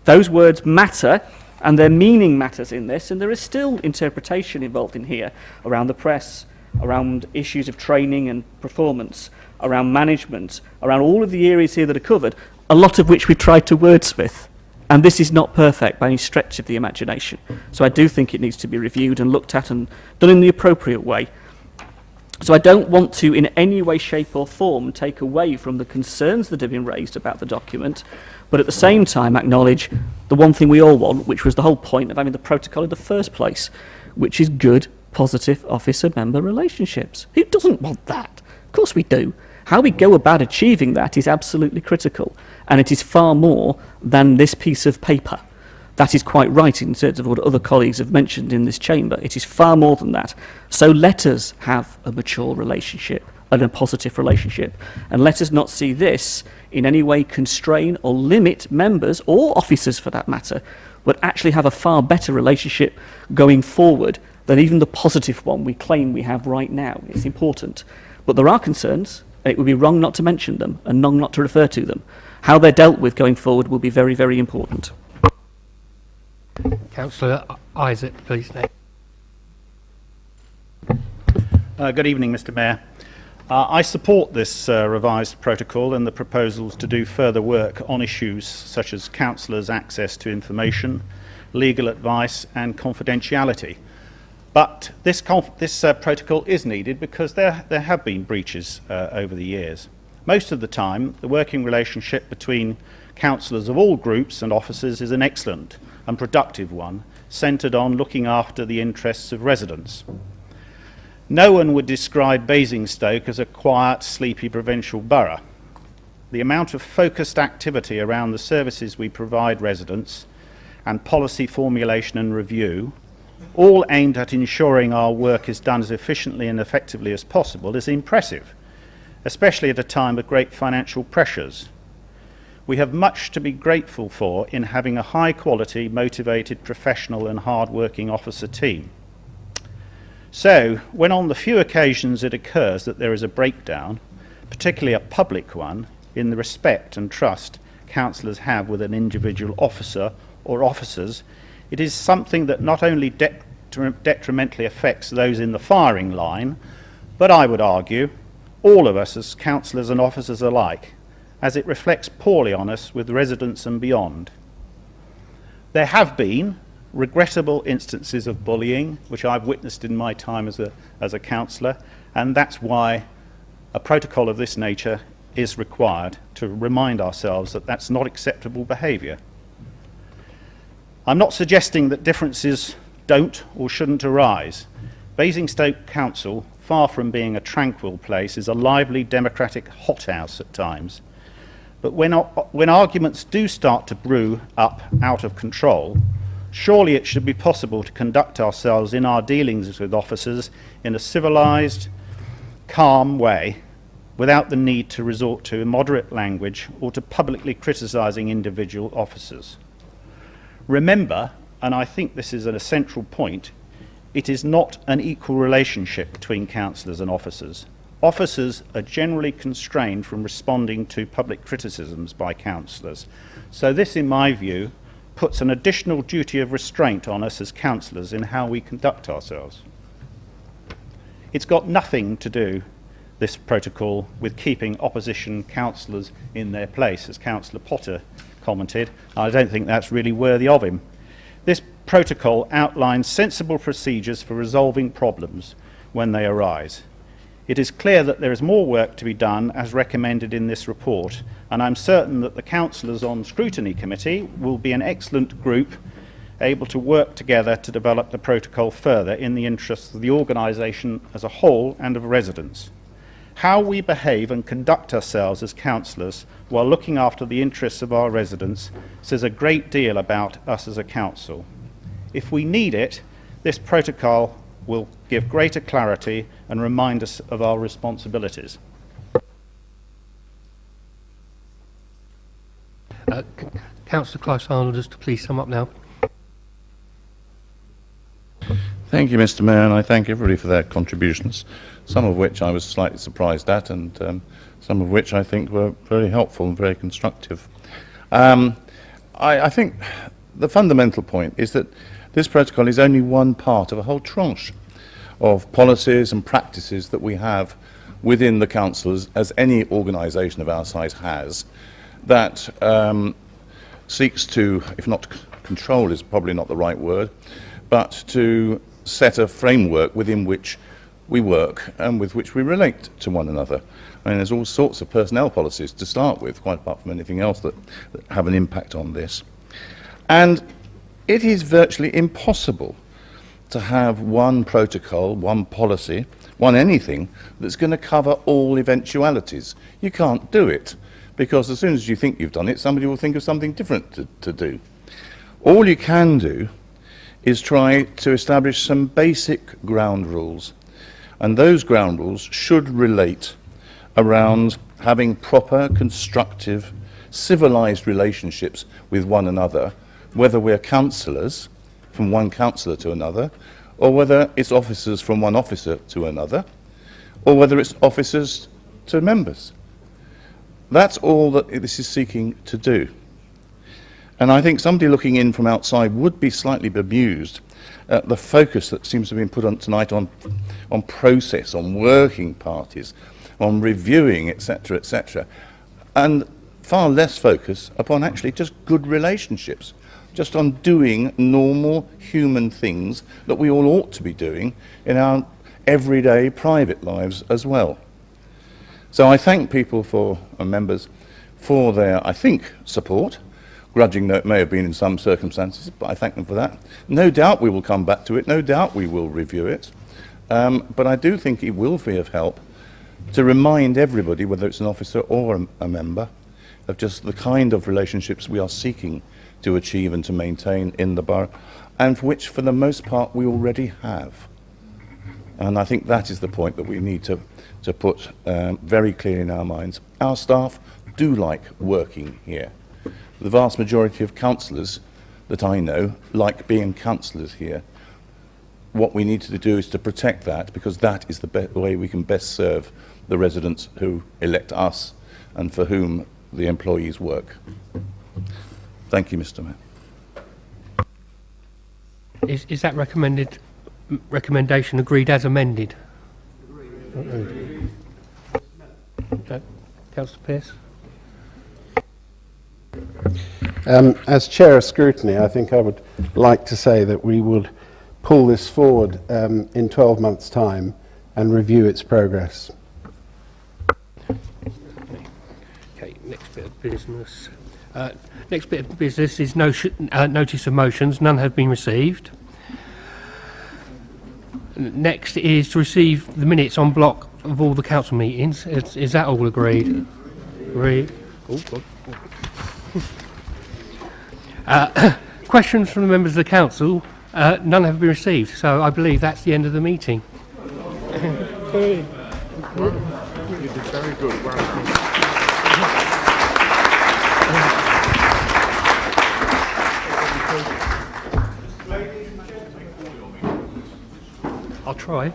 S12: Those words matter, and their meaning matters in this, and there is still interpretation involved in here around the press, around issues of training and performance, around management, around all of the areas here that are covered, a lot of which we've tried to wordsmith. And this is not perfect by any stretch of the imagination. So I do think it needs to be reviewed and looked at and done in the appropriate way. So I don't want to in any way, shape or form take away from the concerns that have been raised about the document, but at the same time acknowledge the one thing we all want, which was the whole point of having the protocol in the first place, which is good, positive officer-member relationships. Who doesn't want that? Of course we do. How we go about achieving that is absolutely critical, and it is far more than this piece of paper. That is quite right in terms of what other colleagues have mentioned in this chamber. It is far more than that. So let us have a mature relationship and a positive relationship, and let us not see this in any way constrain or limit members or officers for that matter, but actually have a far better relationship going forward than even the positive one we claim we have right now. It's important. But there are concerns, and it would be wrong not to mention them and wrong not to refer to them. how they're dealt with going forward will be very, very important.
S2: Councillor Isaac, please. Next.
S11: Good evening, Mr Mayor. I support this revised protocol and the proposals to do further work on issues such as councillors' access to information, legal advice and confidentiality. But this protocol is needed because there have been breaches over the years. Most of the time, the working relationship between councillors of all groups and officers is an excellent and productive one, centred on looking after the interests of residents. No one would describe Basingstoke as a quiet, sleepy provincial borough. The amount of focused activity around the services we provide residents and policy formulation and review, all aimed at ensuring our work is done as efficiently and effectively as possible, is impressive, especially at a time of great financial pressures. We have much to be grateful for in having a high-quality, motivated, professional and hard-working officer team. So, when on the few occasions it occurs that there is a breakdown, particularly a public one, in the respect and trust councillors have with an individual officer or officers, it is something that not only detrimentally affects those in the firing line, but I would argue all of us as councillors and officers alike, as it reflects poorly on us with residents and beyond. There have been regrettable instances of bullying, which I've witnessed in my time as a councillor, and that's why a protocol of this nature is required to remind ourselves that that's not acceptable behaviour. I'm not suggesting that differences don't or shouldn't arise. Basingstoke Council, far from being a tranquil place, is a lively democratic hothouse at times. But when arguments do start to brew up out of control, surely it should be possible to conduct ourselves in our dealings with officers in a civilised, calm way, without the need to resort to immoderate language or to publicly criticising individual officers. Remember, and I think this is an essential point, it is not an equal relationship between councillors and officers. Officers are generally constrained from responding to public criticisms by councillors. So this, in my view, puts an additional duty of restraint on us as councillors in how we conduct ourselves. It's got nothing to do, this protocol, with keeping opposition councillors in their place, as Councillor Potter commented. I don't think that's really worthy of him. This protocol outlines sensible procedures for resolving problems when they arise. It is clear that there is more work to be done as recommended in this report, and I'm certain that the councillors on Scrutiny Committee will be an excellent group able to work together to develop the protocol further in the interests of the organisation as a whole and of residents. How we behave and conduct ourselves as councillors while looking after the interests of our residents says a great deal about us as a council. If we need it, this protocol will give greater clarity and remind us of our responsibilities.
S2: Councillor Cllr Sanders, to please sum up now.
S10: Thank you, Mr Mayor, and I thank everybody for their contributions, some of which I was slightly surprised at, and some of which I think were very helpful and very constructive. I think the fundamental point is that this protocol is only one part of a whole tranche of policies and practices that we have within the councils, as any organisation of our size has, that seeks to, if not control is probably not the right word, but to set a framework within which we work and with which we relate to one another. I mean, there's all sorts of personnel policies to start with, quite apart from anything else that have an impact on this. And it is virtually impossible to have one protocol, one policy, one anything that's going to cover all eventualities. You can't do it, because as soon as you think you've done it, somebody will think of something different to do. All you can do is try to establish some basic ground rules, and those ground rules should relate around having proper, constructive, civilised relationships with one another, whether we're councillors from one councillor to another, or whether it's officers from one officer to another, or whether it's officers to members. That's all that this is seeking to do. And I think somebody looking in from outside would be slightly bemused at the focus that seems to have been put on tonight on process, on working parties, on reviewing, etc., etc., and far less focus upon actually just good relationships, just on doing normal human things that we all ought to be doing in our everyday private lives as well. So I thank people members for their, I think, support, grudging though it may have been in some circumstances, but I thank them for that. No doubt we will come back to it, no doubt we will review it, but I do think it will be of help to remind everybody, whether it's an officer or a member, of just the kind of relationships we are seeking to achieve and to maintain in the borough, and for which, for the most part, we already have. And I think that is the point that we need to put very clear in our minds. Our staff do like working here. The vast majority of councillors that I know like being councillors here. What we need to do is to protect that, because that is the way we can best serve the residents who elect us and for whom the employees work. Thank you, Mr. Mayor.
S2: Is that recommendation agreed as amended? Okay. Councillor Pearce.
S14: As Chair of Scrutiny, I think I would like to say that we would pull this forward in 12 months' time and review its progress.
S2: Okay, next bit of business. Next bit of business is notice of motions. None have been received. Next is to receive the minutes en bloc of all the council meetings. Is that all agreed? Agreed. Oh, God. Questions from the members of the council? None have been received, so I believe that's the end of the meeting.
S18: You did very good.
S2: I'll try.